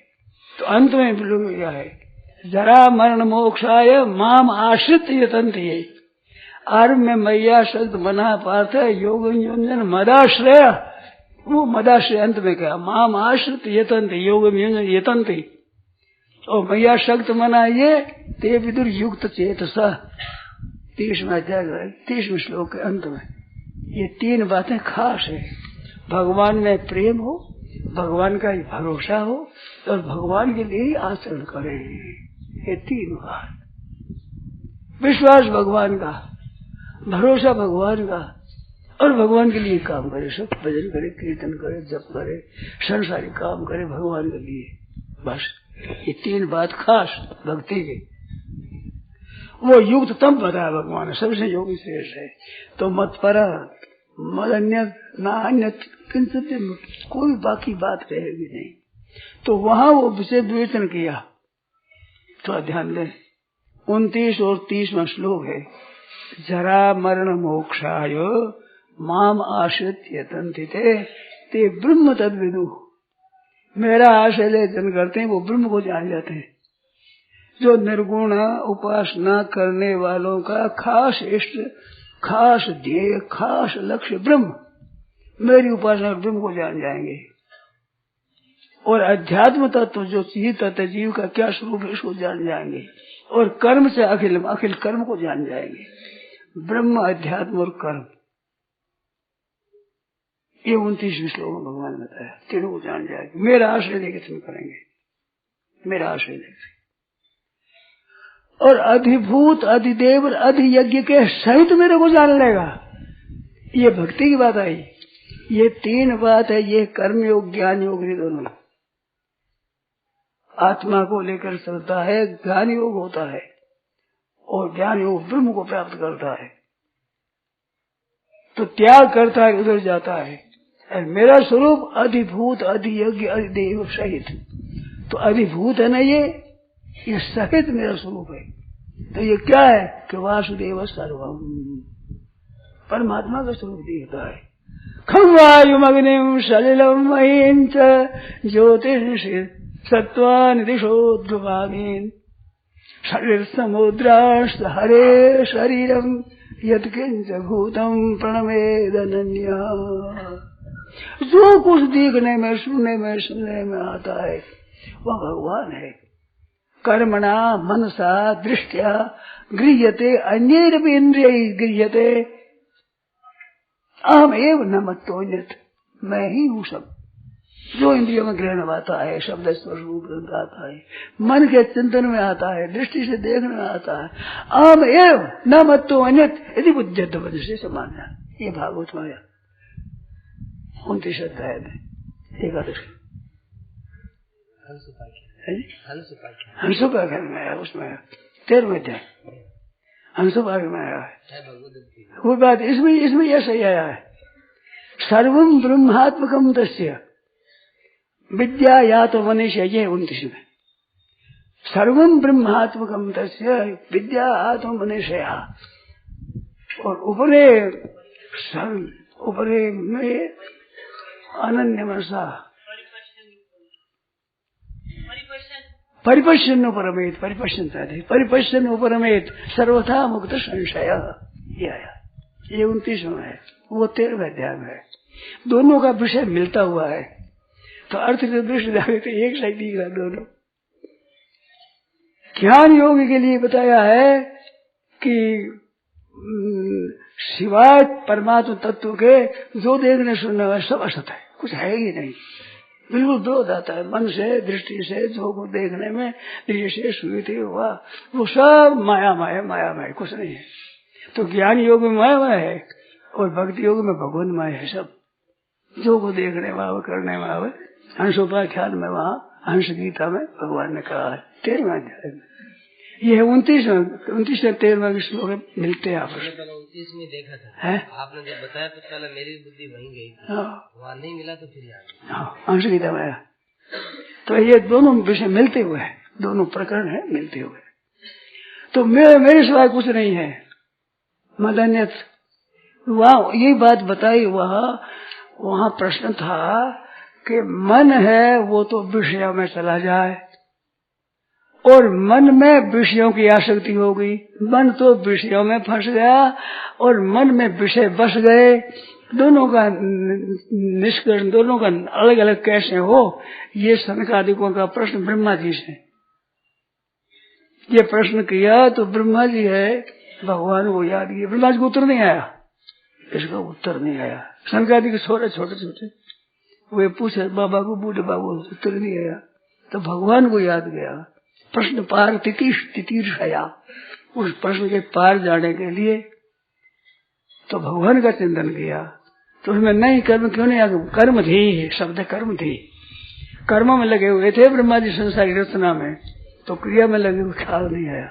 तो अंत में किया है जरा मरण मोक्षाय माम आश्रित यतन्ति। आरंभ में मैया शब्द मना पार्थ योग योजन मदाश्रय, वो मदाश्रय अंत में क्या माम आश्रित यतन्ति योग योजन यतन्ति। और मैया शक्त मना ये ते विदुर युक्त चेतसा 30वें अध्याय 30वें श्लोक के अंत में ये 3 बातें खास है। भगवान में प्रेम हो, भगवान का ही भरोसा हो और भगवान के लिए आचरण करें। ये 3 बात, विश्वास भगवान का, भरोसा भगवान का और भगवान के लिए काम करे। सब भजन करे, कीर्तन करे, जप करे, संसारी काम करे भगवान के लिए। बस ये 3 बात खास भक्ति की। वो युक्त तब बताया भगवान सबसे योगी श्रेष्ठ है। तो मत पर मद अन्य ना अन्य किंचित कोई बाकी बात रहेगी नहीं। तो वहां वो विषय विवेचन किया। तो ध्यान दें 29 और 30वां श्लोक है। जरा मरण मोक्षाय माम आश्रित यतन्ति ते ब्रह्म तद्विदु। मेरा आश्रय ले जन करते हैं वो ब्रह्म को जान जाते हैं। जो निर्गुण उपासना करने वालों का खास इष्ट, खास ध्येय, खास लक्ष्य ब्रह्म, मेरी उपासना ब्रह्म को जान जाएंगे। और अध्यात्म तत्व जो जीव तत्व जीव का क्या स्वरूप है इसको जान जाएंगे। और कर्म से अखिल अखिल कर्म को जान जाएंगे। ब्रह्म, अध्यात्म और कर्म, ये 29वें श्लोक में भगवान ने बताया। तीनों को जान जाएंगे। मेरा आश्रय लेके तुम करेंगे, मेरा आश्रय लेके। और अधिभूत अधिदेव अधियज्ञ के सहित मेरे को जान लेगा। ये भक्ति की बात आई। ये 3 बात है। ये कर्म योग ज्ञान योग दोनों आत्मा को लेकर चलता है। ज्ञान योग होता है और ज्ञान योग ब्रह्म को प्राप्त करता है। तो त्याग करता है, उधर जाता है। और मेरा स्वरूप अधिभूत अधियज्ञ अधिदेव सहित। तो अधिभूत है ना ये सहित मेरा स्वरूप है। तो ये क्या है कि वासुदेव सर्वम, परमात्मा का स्वरूप दिखता है। खम वायुम अग्निम सलिलम महीन च ज्योतिषि सत्वानि दिशो ध्रुवामीन शरीर समुद्राश्च हरे शरीरम यत्किंच भूतम प्रणमेदनन्या। जो कुछ देखने में सुनने में आता है वह भगवान है। कर्मणा मनसा दृष्टिया गृह्यते अन्यैरपि इंद्रियैः गृह्यते अहम एव न मत्तोऽन्यत्। मैं ही हूँ सब। जो इंद्रियों में ग्रहण आता है, शब्द स्पर्श रूप रंग आता है, मन के चिंतन में आता है, दृष्टि से देखने में आता है। अहम एव न मत्तोऽन्यत् यदि बुद्ध्यत वजसे समान्या। ये भागवत में 29 अध्याय में 11 हंसोपाख्यान में आया। उसमें 13वें अध्याय हंसोपाख्यान में आया है वो बात। इसमें यह सही आया है। सर्वम ब्रह्मात्मकम तस्य विद्या या तो मनीष है। ये 29 में सर्वम ब्रह्मात्मकम तस्य विद्या आत्म मनीषया। और उपरे में अनन्य मनसा परिपश्यन परमेत, परिपश्यन परमेत सर्वथा मुक्त संशय। ये आया। ये 29 में है, वो 13वें अध्याय में है। दोनों का विषय मिलता हुआ है। तो अर्थ की दृष्टि जाए तो एक साइड दिख रहा दोनों। ज्ञान योग के लिए बताया है कि सिवाय परमात्मा तत्व के जो देखने सुनने वाला सब असत है, कुछ है ही नहीं। बिल्कुल विरोध आता है। मन से दृष्टि से जो को देखने में दृष्टि से सुविधि हुआ वो सब माया माया कुछ नहीं है। तो ज्ञान योग में माया है और भक्ति योग में भगवान माया है। सब जो को देखने में आवे, करने में आवे। हंसोपाख्यान में वहाँ हंस गीता में भगवान ने कहा है 13वें अध्याय में। ये 29 और 13वें श्लोक मिलते हैं आपस में। 29 में देखा था है? आपने जब बताया तो पहले मेरी बुद्धि वहीं गई, वहाँ नहीं मिला तो फिर यहाँ हंस गीता में। तो ये दोनों विषय मिलते हुए हैं, दोनों प्रकरण है मिलते हुए। तो मेरे सिवाय कुछ नहीं है। मदन्यत वहाँ यही बात बताई। वहाँ प्रश्न था कि मन है वो तो विषय में चला जाए और मन में विषयों की आसक्ति हो गई, मन तो विषयों में फंस गया और मन में विषय बस गए। दोनों का निष्कर्ष, दोनों का अलग अलग कैसे हो, ये सनकादिकों का प्रश्न ब्रह्मा जी से ये प्रश्न किया तो ब्रह्मा जी है भगवान को याद किया। ब्रह्मा जी को उत्तर नहीं आया, इसका उत्तर नहीं आया। सनकादिक छोटे छोटे वे पूछे बाबा को, बूढ़े बाबू उत्तर नहीं आया तो भगवान को याद गया। प्रश्न पार तितीर्षया, उस प्रश्न के पार जाने के लिए तो भगवान का चिंतन किया। तो उसमें नहीं कर्म क्यों नहीं आ गया? कर्म थी, शब्द कर्म थी, कर्म में लगे हुए थे ब्रह्मा जी संसारी रचना में, तो क्रिया में लगे हुए ख्याल नहीं आया।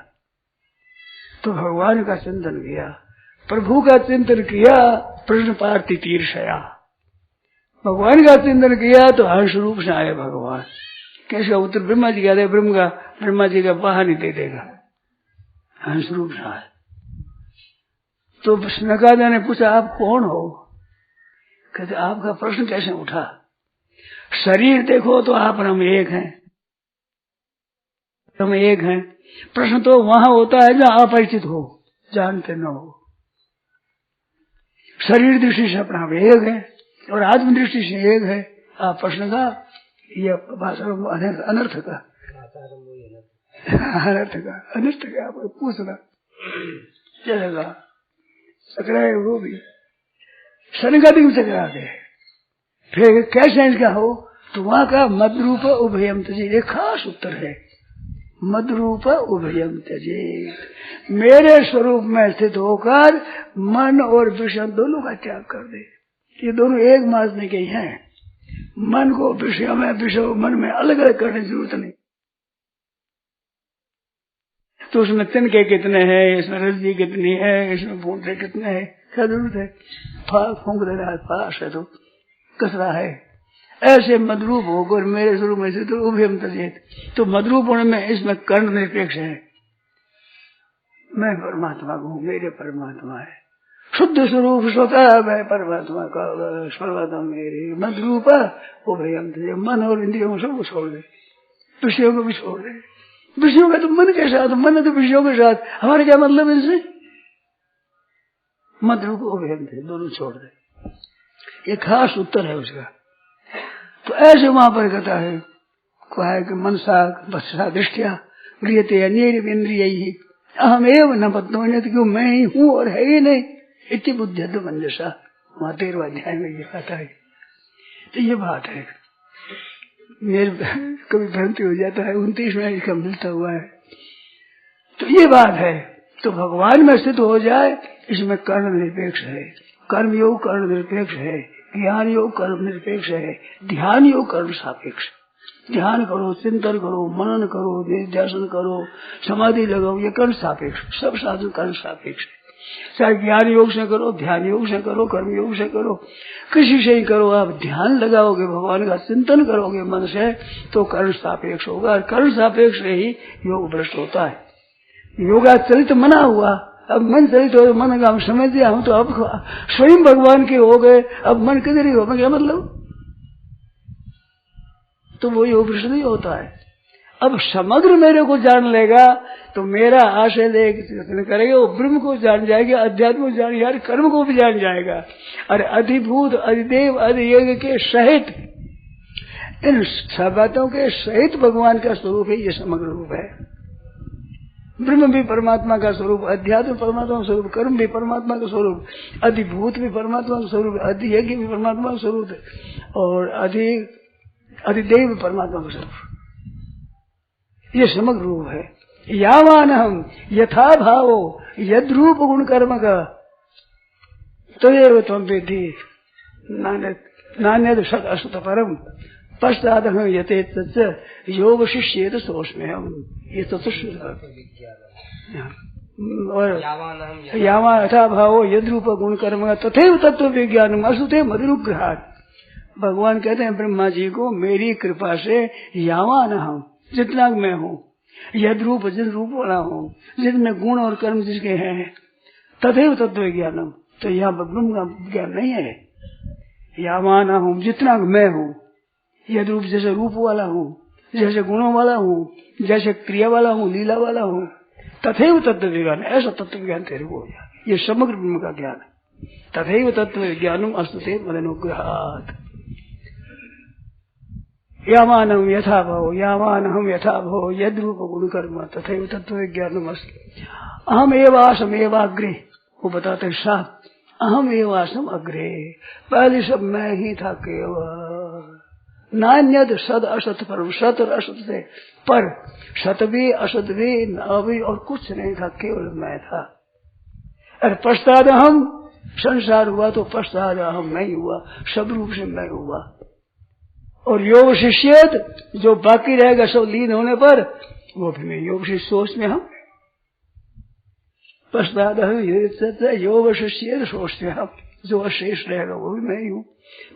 तो भगवान का चिंतन किया, प्रभु का चिंतन किया, प्रश्न पार तितीर्षया, भगवान का चिंतन किया तो हर्ष रूप से आए भगवान। कैसे उत्तर ब्रह्मा जी कहते, ब्रह्मा जी का वाहन ही दे देगा, हंस रूप से आए। तो सनकादिक ने पूछा आप कौन हो? कहते आपका प्रश्न कैसे उठा? शरीर देखो तो आप और हम एक हैं, हम एक हैं। प्रश्न तो वहां होता है जहां अपरिचित हो, जानते न हो। शरीर दृष्टि से अपना एक है और आत्म दृष्टि से एक है। आप प्रश्न का यह भाषा अनर्थ का आपको पूछना चलेगा, सकराए वो भी सनकादिक चकरा गए। फिर कैसे इसका हो? तो वहां का मद्रूप उभयम तजे, एक खास उत्तर है, मद्रूप उभयम तजे, मेरे स्वरूप में स्थित होकर मन और विषय दोनों का त्याग कर दे। ये दोनों एक माजने के हैं। मन को विषय में, विषय मन में अलग अलग करने की जरूरत नहीं। तो उसमें तिनके कितने हैं, इसमें रज्जी कितनी है, इसमें भूंटे कितने हैं, क्या जरूरत है? फूंक दे रहा है, पास है तो कचरा है। ऐसे मद्रूप होकर मेरे स्वरूप में से तो उभयम तजेत, तो मद्रूप होने में इसमें कर्ण निरपेक्ष है। मैं परमात्मा को हूँ, मेरे परमात्मा है, शुद्ध स्वरूप स्वतः मैं परमात्मा का, परमात्मा मेरे मद्रूप उभयम तजेत। मन और इंद्रियों को सबको छोड़ दे, विषयों को भी छोड़ दे। विषयों का तो मन के साथ, मन तो विषयों के साथ, हमारे क्या मतलब इनसे? मद्रूप उभयम तजेत, दोनों छोड़ दे। ये खास उत्तर है उसका। तो ऐसे वहां पर कहता है कि मनसा बसा दृष्टिया गृहते अन्येन्द्रिय ही अहम एव न बदनो, क्यों मैं ही हूँ और है ही नहीं, इतनी बुद्धि तो मंजसा। वहां 13वां अध्याय में ये आता है। तो ये बात है, मेरे कभी भ्रांति हो जाता है, 29 में इसका मिलता हुआ है। तो ये बात है, तो भगवान में स्थित हो जाए, इसमें कर्ण निरपेक्ष है, कर्म योग कर्ण निरपेक्ष है, ज्ञान योग कर्म निरपेक्ष है, ध्यान योग कर्म सापेक्ष। ध्यान करो, चिंतन करो, मनन करो, ध्यान करो, समाधि लगाओ, ये कर्म सापेक्ष, सब साधन कर्म सापेक्ष है। चाहे ज्ञान योग से करो, ध्यान योग से करो, कर्म योग से करो, किसी से ही करो। आप ध्यान लगाओगे, भगवान का चिंतन करोगे मन से, तो कर्म सापेक्ष होगा, और कर्म सापेक्ष से ही योग भ्रष्ट होता है। योगाचरित मना हुआ, अब मन चलित हो, मन का हम समझ दिया, हम तो अब स्वयं भगवान के हो गए, अब मन किधर ही हो, क्या मतलब? तो वो योग भ्रष्ट नहीं होता है। अब समग्र मेरे को जान लेगा तो मेरा आशय करेगा, वो ब्रह्म को जान जाएगा, अध्यात्म को जान जाएगा, कर्म को भी जान जाएगा। और अधिभूत, अधिदेव, अधियज्ञ के सहित, इन सब बातों के सहित भगवान का स्वरूप है, ये समग्र रूप है। ब्रह्म भी परमात्मा का स्वरूप, अध्यात्म परमात्मा का स्वरूप, कर्म भी परमात्मा का स्वरूप, अधिभूत भी परमात्मा का स्वरूप, अधियज्ञ भी परमात्मा का स्वरूप है, और अधिदेव भी परमात्मा का स्वरूप। ये समग्र रूप है। यावान हम यथा भावो यद रूप गुण कर्म का तदेव त्वं वेत्ति नान्यत् सत् असत् परम पश्चात हम यते तच्च योग शिष्येत सोऽस्मि हम। ये चतुष्ट और यावान यथा भावो यद रूप गुण कर्म का तथैव तत्व विज्ञानम असुते मधुरुग्रहात्। भगवान कहते हैं ब्रह्मा जी को, मेरी कृपा से यावान हम, जितना मैं हूँ, यद रूप जिस रूप वाला हूँ, जिसमें गुण और कर्म जिसके हैं, तथैव तत्व ज्ञानम, तो यहाँ ब्रह्म का ज्ञान नहीं है। यावान हूँ, जितना मैं हूँ, यद रूप जैसे रूप वाला हूँ, जैसे गुणों वाला हूँ, जैसे क्रिया वाला हूँ, लीला वाला हूँ, तथैव तत्व विज्ञान, ऐसा तत्व ज्ञान तेरे को हो जाए। ये समग्र ब्रह्म का ज्ञान है। तथैव तत्व ज्ञानम अस्तुते मदनुग्रहात्। यामानम यथा भव यामानहम यथा भव यद रूप गुण कर्म तथैव तत्व ज्ञानम अस्तु। अहम एवासम एवाग्रे, वो बताते साथ, अहम एवासम अग्रे, पहले सब मैं ही था केवल। नान्यद सद असत पर, सत और असत से पर, सत भी असत भी न भी और कुछ नहीं था, केवल मैं था। अरे पश्चात हम संसार हुआ तो पश्चात हम नहीं हुआ, सब रूप से मैं हुआ। और योग शिष्यत जो बाकी रहेगा सब लीन होने पर, वो भी मैं योग शिष्य सोच में हम पश्चात हम योग शिष्य सोच में हम, जो अशेष रहेगा वो भी मैं ही हूँ।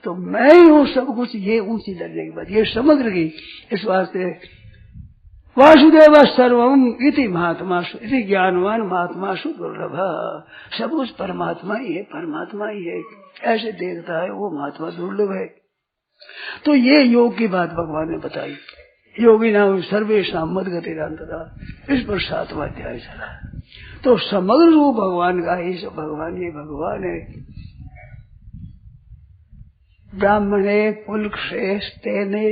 तो मैं ही हूँ सब कुछ, ये ऊंची दर्जे की बात, ये समग्र की। इस वास्ते वासुदेव सर्वम इति महात्मासु इति ज्ञानवान महात्मासु दुर्लभ। सब कुछ परमात्मा ही है, परमात्मा ही है, ऐसे देखता है वो महात्मा दुर्लभ है। तो ये योग की बात भगवान ने बताई। योगी नाम सर्वेशा मदगतिरांतरा, इस पर 7वां अध्याय चला। तो समग्र रूप भगवान का ही, सब भगवान ये भगवान है। ब्राह्मणे पुलक श्रेष्ठ तेने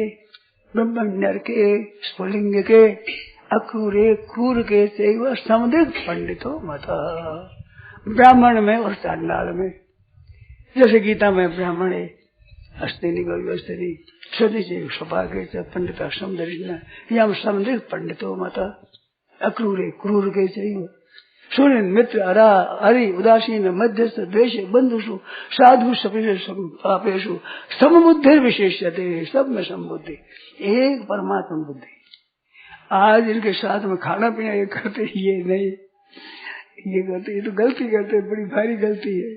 ब्रह्मण्यर के स्फुलिंग के अक्रूरे क्रूर के सेवा समुदित पंडितो मता। ब्राह्मण में और चांडाल में, जैसे गीता में ब्राह्मण है अस्तिनी गौरी सदी से सपा के पंडित समदर्शन, या समुदित पंडितो मता। अक्रूरे क्रूर के सेवा सूर्य मित्र अरा हरि उदासीन मध्यस्थ द्वेष बंधुषु साधु पापेशु समबुद्धि विशेषते, सब में समबुद्धि, एक परमात्मा बुद्धि। आज इनके साथ में खाना पीना ये करते, ये नहीं ये करते, ये तो गलती करते, बड़ी भारी गलती है।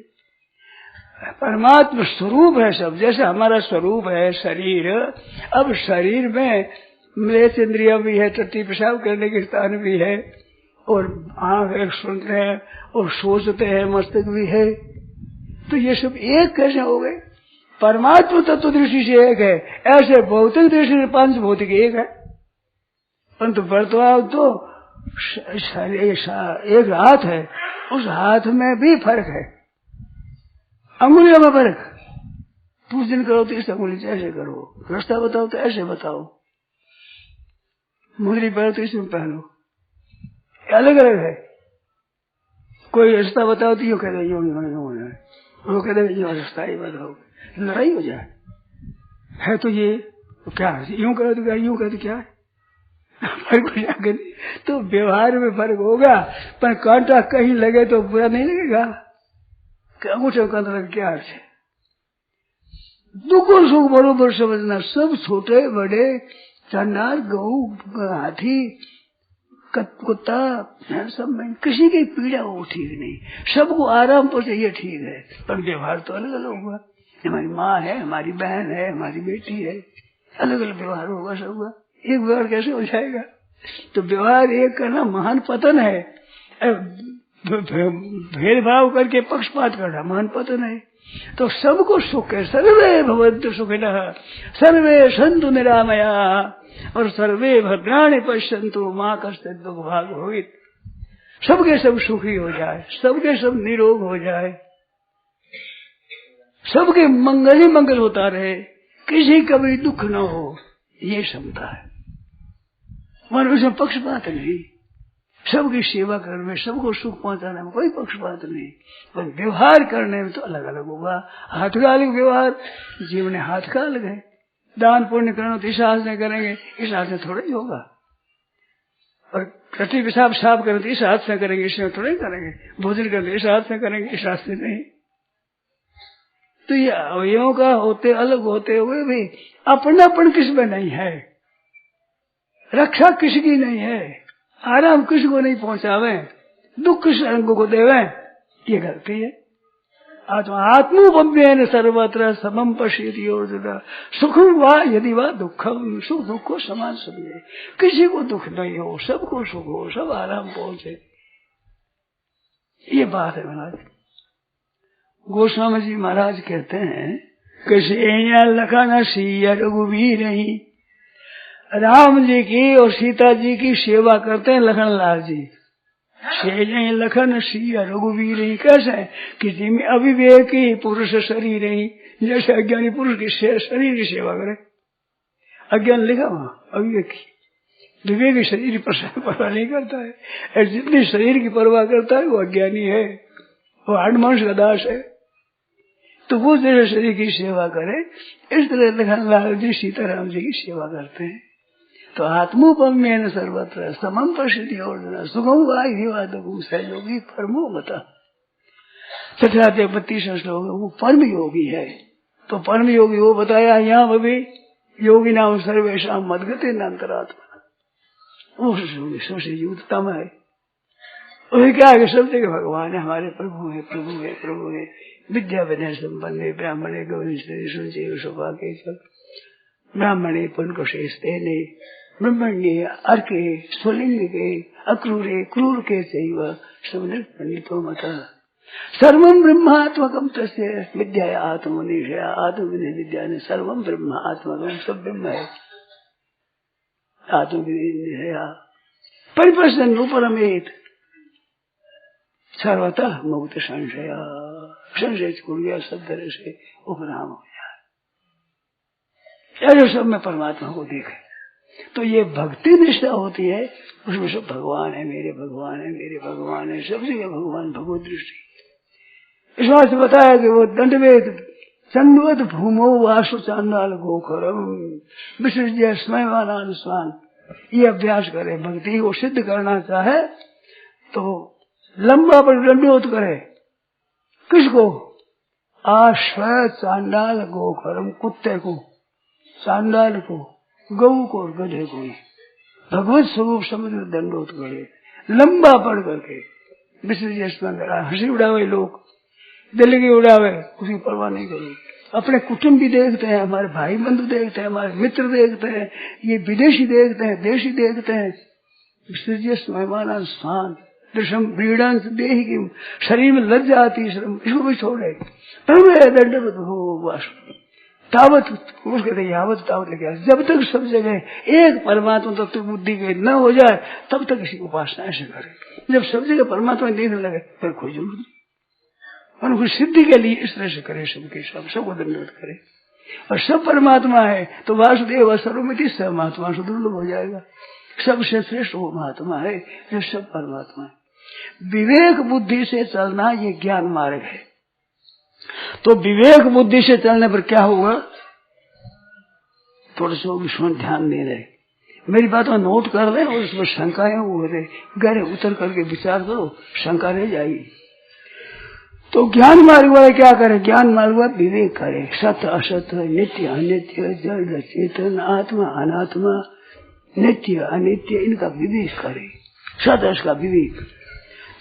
परमात्मा स्वरूप है सब, जैसे हमारा स्वरूप है शरीर। अब शरीर में मृत इंद्रिया भी है, टट्टी पेशाब करने के स्थान भी है, और आंख एक सुनते हैं और सोचते हैं, मस्तिष्क भी है। तो ये सब एक कैसे हो गए? परमात्मा तत्व दृष्टि से एक है, ऐसे भौतिक दृष्टि से पंच भौतिक एक है। परंतु वर्तमान तो एक हाथ है, उस हाथ में भी फर्क है, अंगुलियों में फर्क। पूजन करो तो इस अंगुली से ऐसे करो, रास्ता बताओ तो ऐसे बताओ, मुद्री पहनो तो इसमें पहनो, अलग अलग है। कोई रास्ता बताओ तो यूँ कहते यूँ होना है, वो कहते यूँ रास्ता ही बताओ, लड़ाई हो जाए। है तो ये तो क्या यूँ करो तो क्या, यूँ करो तो क्या है, फर्क हो जाएगा। तो व्यवहार में फर्क होगा, पर कांटा कहीं लगे तो बुरा नहीं लगेगा। अंगूठे कांटा लगे क्या अर्थ है? दुख और सुख बरोबर समझना, सब छोटे बड़े, चंडाल गऊ हाथी कुत्ता सब में किसी की पीड़ा हो ठीक नहीं, सबको आराम पहुंचे ये ठीक है, पर व्यवहार तो अलग अलग होगा। हमारी माँ है, हमारी बहन है, हमारी बेटी है, अलग अलग व्यवहार होगा सबका, एक व्यवहार कैसे हो जाएगा? तो व्यवहार एक करना महान पतन है, भेदभाव करके पक्षपात करना महान पतन है। तो सबको सुख है, सर्वे भवन्तु सुखिनः सर्वे सन्तु निरामया और सर्वे भद्राणि पश्यन्तु मा कश्चित् दुःख भाग भवेत्। सबके सब सुखी हो जाए, सबके सब निरोग हो जाए, सबके मंगल ही मंगल होता रहे, किसी का भी दुख न हो, ये क्षमता है। मनुष्य में पक्षपात नहीं, सबकी सेवा करने में, सबको सुख पहुंचाने में कोई पक्षपात नहीं, पर व्यवहार करने में तो अलग अलग होगा। हाथ का अलग व्यवहार, जीवन हाथ का अलग है। दान पुण्य करना तो इस हाथ से करेंगे, इस हाथ से थोड़ा ही होगा, और टट्टी पेशाब साफ करें तो इस हाथ से करेंगे, इसमें थोड़ा ही करेंगे, भोजन करते इस हाथ से करेंगे, इस हाथ से नहीं। तो ये अवयवों का होते अलग होते हुए भी अपनापन किसमें नहीं है, रक्षा किसी की नहीं है, आराम किसी को नहीं पहुंचावे, दुख किस अंग को देवे, ये गलती है। आत्मोपम्येन सर्वत्र समम पश्यति अर्जुन सुखम वा यदि वा दुखम, सुख दुख को समान समझे, किसी को दुख नहीं हो, सबको सुख हो, सब आराम पहुंचे, ये बात है महाराज। गोस्वामी जी महाराज कहते हैं, कैसे यहाँ लखाना सिया रघुवीर नहीं राम जी की और सीता जी की सेवा करते हैं लखनलाल जी। शेर लखन सिया रघुवीर ही कैसे है? किसी में अविवेक ही पुरुष शरीर ही, जैसे अज्ञानी पुरुष की शरीर की सेवा करे। अज्ञान लिखा वहाँ अविवेक, विवेक शरीर की परवाह नहीं करता है, और जितनी शरीर की परवाह करता है वो अज्ञानी है, वो आडमांस का दास है। तो वो जैसे शरीर की सेवा करे, इस तरह लखनलाल जी सीताराम जी की सेवा करते हैं। तो आत्मोपम्येन सर्वत्र समम पश्यति अर्जुन सुखम वायुवादकु सहयोगी परमो मता। तथा 32 श्लोक वो परम योगी है। तो परम योगी वो बताया यहाँ अभी योगी नाम सर्वेशम मदगते नान्तरात्मा, वो सबसे युक्ततम है। वही क्या है, सब जगह भगवान है, हमारे प्रभु है, प्रभु है, प्रभु है। विद्या विनय संपन्न ब्राह्मणे गौरी सौभाग्य ब्राह्मणे पुण्य शेषते ने ब्रह्मण्य अर्के स्वलिंग के अक्रूरे क्रूर के पंडितो मत सर्वम ब्रह्मात्मकम तस्य विद्या आत्मनिषया आत्मविद्या विद्या ने सर्वम ब्रह्मात्मकम, सब ब्रह्म है। आत्मविद्या परिप्रश्न रूपरमेत सर्वतः मुक्त संशया, संशय छूट गया, सब तरह से उपराम हो जाए। ऐसे सब में परमात्मा को देखे तो ये भक्ति निष्ठा होती है, उसमें सब भगवान है, मेरे भगवान है, मेरे भगवान है, सब जगह भगवान भगवत दृष्टि। इस बात से बताया कि वो दंडवेद चंडवत भूमो वासु चांडाल गोखरम विसर्जय स्मयमान स्वान, ये अभ्यास करे। भक्ति को सिद्ध करना चाहे तो लंबा पर दंडोत करे। किसको? आश्व चांडाल गोखरम, कुत्ते को, चांडाल को, गऊ को और गधे को भगवत स्वरूप समझ दंडोत करे, लंबा पढ़ करके। हंसी उड़ावे लोग, दिल की उड़ावे, उसकी परवाह नहीं करो। अपने कुटुंब भी देखते हैं, हमारे भाई बंधु देखते हैं, हमारे मित्र देखते हैं, ये विदेशी देखते हैं, देशी देखते हैं। मेहमान स्थान दृश्यम ब्रीडांश देही की शरीर में लज्जा आती है, इसको भी छोड़े। दंडवत तावत उसके यावत तावत लेके, जब तक सब जगह एक परमात्मा तब तक बुद्धि के न हो जाए तब तक इसी उपासना ऐसे करे। जब सब जगह परमात्मा देखने लगे फिर कोई जरूरत नहीं, उनको सिद्धि के लिए इस तरह से करे, सबको दंडवत करे। और सब परमात्मा है तो वासुदेव सर्वमिति सब महात्मा से दुर्लभ हो जाएगा। सबसे श्रेष्ठ वो महात्मा है जो सब परमात्मा है। विवेक बुद्धि से चलना ये ज्ञान मार्ग है। तो विवेक बुद्धि से चलने पर क्या होगा, थोड़ा सा उसमें ध्यान नहीं रहे, मेरी बात में नोट कर ले और उसमें शंकाएं हो रहे, गहरे उतर करके विचार करो, शंका रह जाएगी। तो ज्ञान मार्ग वाले क्या करे? ज्ञान मार्ग वाले विवेक करे, सत्य असत्य, नित्य अनित्य, जड़ चेतन, आत्मा अनात्मा, नित्य अनित्य, इनका विवेक करे, सत्य का विवेक।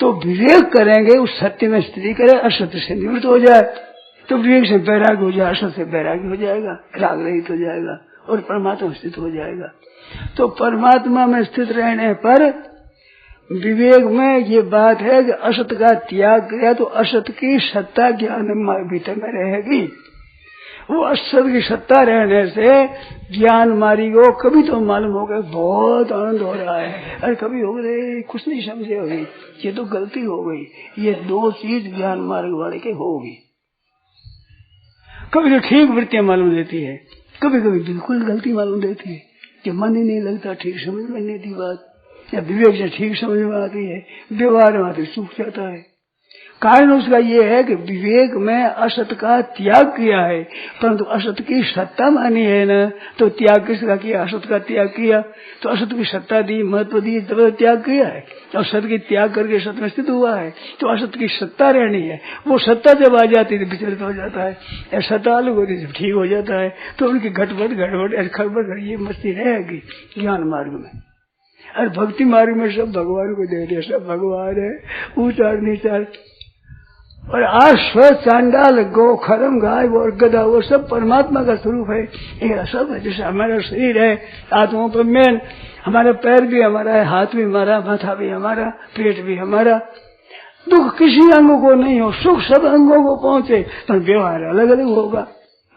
तो विवेक करेंगे, उस सत्य में स्थिति करे, असत्य से निवृत्त हो जाए तो विवेक से वैराग्य हो जाए, असत्य से वैराग्य हो जाएगा, राग रहित हो जाएगा और परमात्मा स्थित हो जाएगा। तो परमात्मा में स्थित रहने पर विवेक में ये बात है कि असत का त्याग किया तो असत की सत्ता ज्ञान भीतर में रहेगी। वो असत की सत्ता रहने से ज्ञान मार्ग को कभी तो मालूम हो गया बहुत आनंद हो रहा है, अरे कभी हो गए कुछ नहीं समझे होगी, ये तो गलती हो गई। ये दो चीज ज्ञान मार्ग वाले के होगी। कभी तो ठीक वृत्तियां मालूम देती है, कभी कभी बिल्कुल गलती मालूम देती है कि मन ही नहीं लगता, ठीक समझ में नहीं आती बात, या विवेक से ठीक समझ में आती है, व्यवहार में आती चूक जाता है। कारण उसका ये है कि विवेक में असत का त्याग किया है, परंतु असत की सत्ता मानी है न, तो त्याग किसका किया? असत का त्याग किया तो असत की सत्ता दी, महत्व दी, तब त्याग किया है। और सत की त्याग करके सत में स्थित हुआ है तो असत की सत्ता रहनी है। वो सत्ता जब आ जाती है तो विचलित हो जाता है, या सत्ता अलग होती है जब ठीक हो जाता है तो उनकी घटबट गड़बड़ खड़बड़ ये मस्ती रहेगी ज्ञान मार्ग में। और भक्ति मार्ग में सब भगवान को दे दिया, सब भगवान है, ऊंचार नीचार। और आश्व चांडाल गौ खरम गाय और गधा वो सब परमात्मा का स्वरूप है। ये सब है, जैसे हमारा शरीर है आत्मा पर मेन, हमारा पैर भी हमारा है, हाथ भी हमारा, माथा भी हमारा, पेट भी हमारा। दुख किसी अंगों को नहीं हो, सुख सब अंगों को पहुंचे, पर व्यवहार अलग अलग होगा।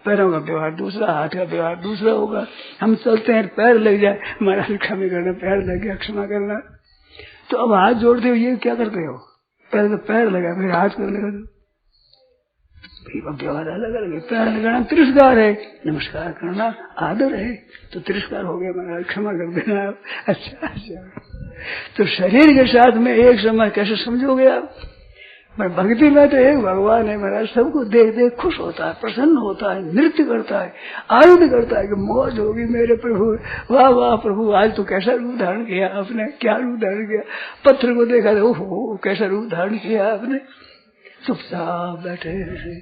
पैरों का व्यवहार दूसरा, हाथ का व्यवहार दूसरा होगा। हम चलते हैं पैर लग जाए, महाराज क्षमा करना, पैर लग गया क्षमा करना। तो अब हाथ जोड़ते हो, ये क्या करते हो? पहले तो पैर लगा, फिर हाथ करने का, व्यवहार अलग अलग है। पैर लगाना तिरस्कार है, नमस्कार करना आदर है, तो तिरस्कार हो गया, महाराज क्षमा कर देना आप। अच्छा तो शरीर के साथ में एक समय कैसे समझोगे आप? पर भक्ति में तो एक भगवान है महाराज, सबको देख देख खुश होता है, प्रसन्न होता है, नृत्य करता है, आनंद करता है कि मौज होगी मेरे प्रभु, वाह वाह प्रभु, आज तो कैसा रूप धारण किया आपने, क्या रूप धारण किया। पत्थर को देखा, ओहो कैसा रूप धारण किया आपने। चुपचाप बैठे रहे,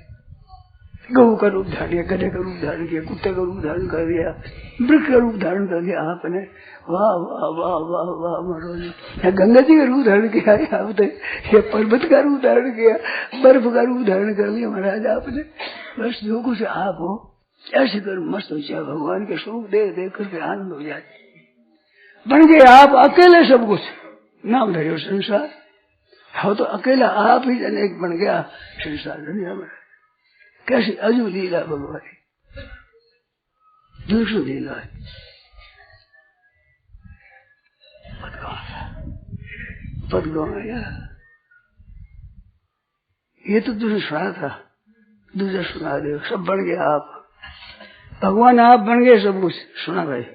गऊ का रूप धारण किया, गधे का रूप धारण किया, कुत्ते का रूप धारण कर दिया, वृक्ष का रूप धारण कर दिया आपने, वाह वाह वाह वाह वाह महाराज। गंगा जी का रूप धारण किया आपने, ये पर्वत का रूप धारण किया, बर्फ का रूप धारण कर दिया महाराज आपने। बस जो कुछ आप हो ऐसे कर मस्त हो जाए, भगवान के स्वरूप देख देख करके आनंद हो जाए। बन गए आप अकेले सब कुछ, नाम धरियो संसार। हो तो अकेला आप ही जन एक बन गया संसार दुनिया में। कैसी अजू लीला भगवान, दूसरी लीला है। पद कौन आया? ये तो दूसरा सुना था, दूसरा सुना दे। सब बन गया आप, भगवान आप बन गए, सब कुछ सुना भाई।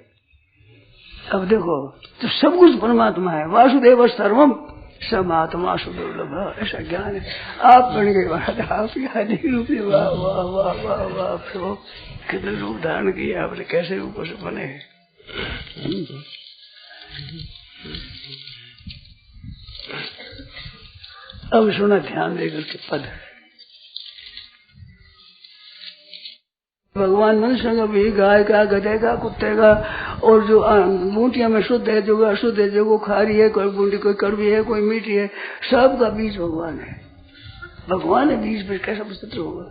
अब देखो तो सब कुछ परमात्मा है, वासुदेव सर्वम समात्मा सुदुर्लभ, ऐसा ज्ञान है। आप बन गए महाराज, आप ही रूप में, वाह वाह वाह वाह वाह प्रभु, कितने रूप धारण किए आपने, कैसे रूप से बने हैं। अब सुना ध्यान देकर के पद। भगवान मनुष्य का भी, गाय का, गधे का, कुत्ते का, और जो बूटिया में शुद्ध है, जो अशुद्ध है, जो वो खारी है, कोई बूटी कोई कड़वी है, कोई मीठी है, सबका बीज भगवान है। भगवान है बीज में, कैसा विचित्र होगा।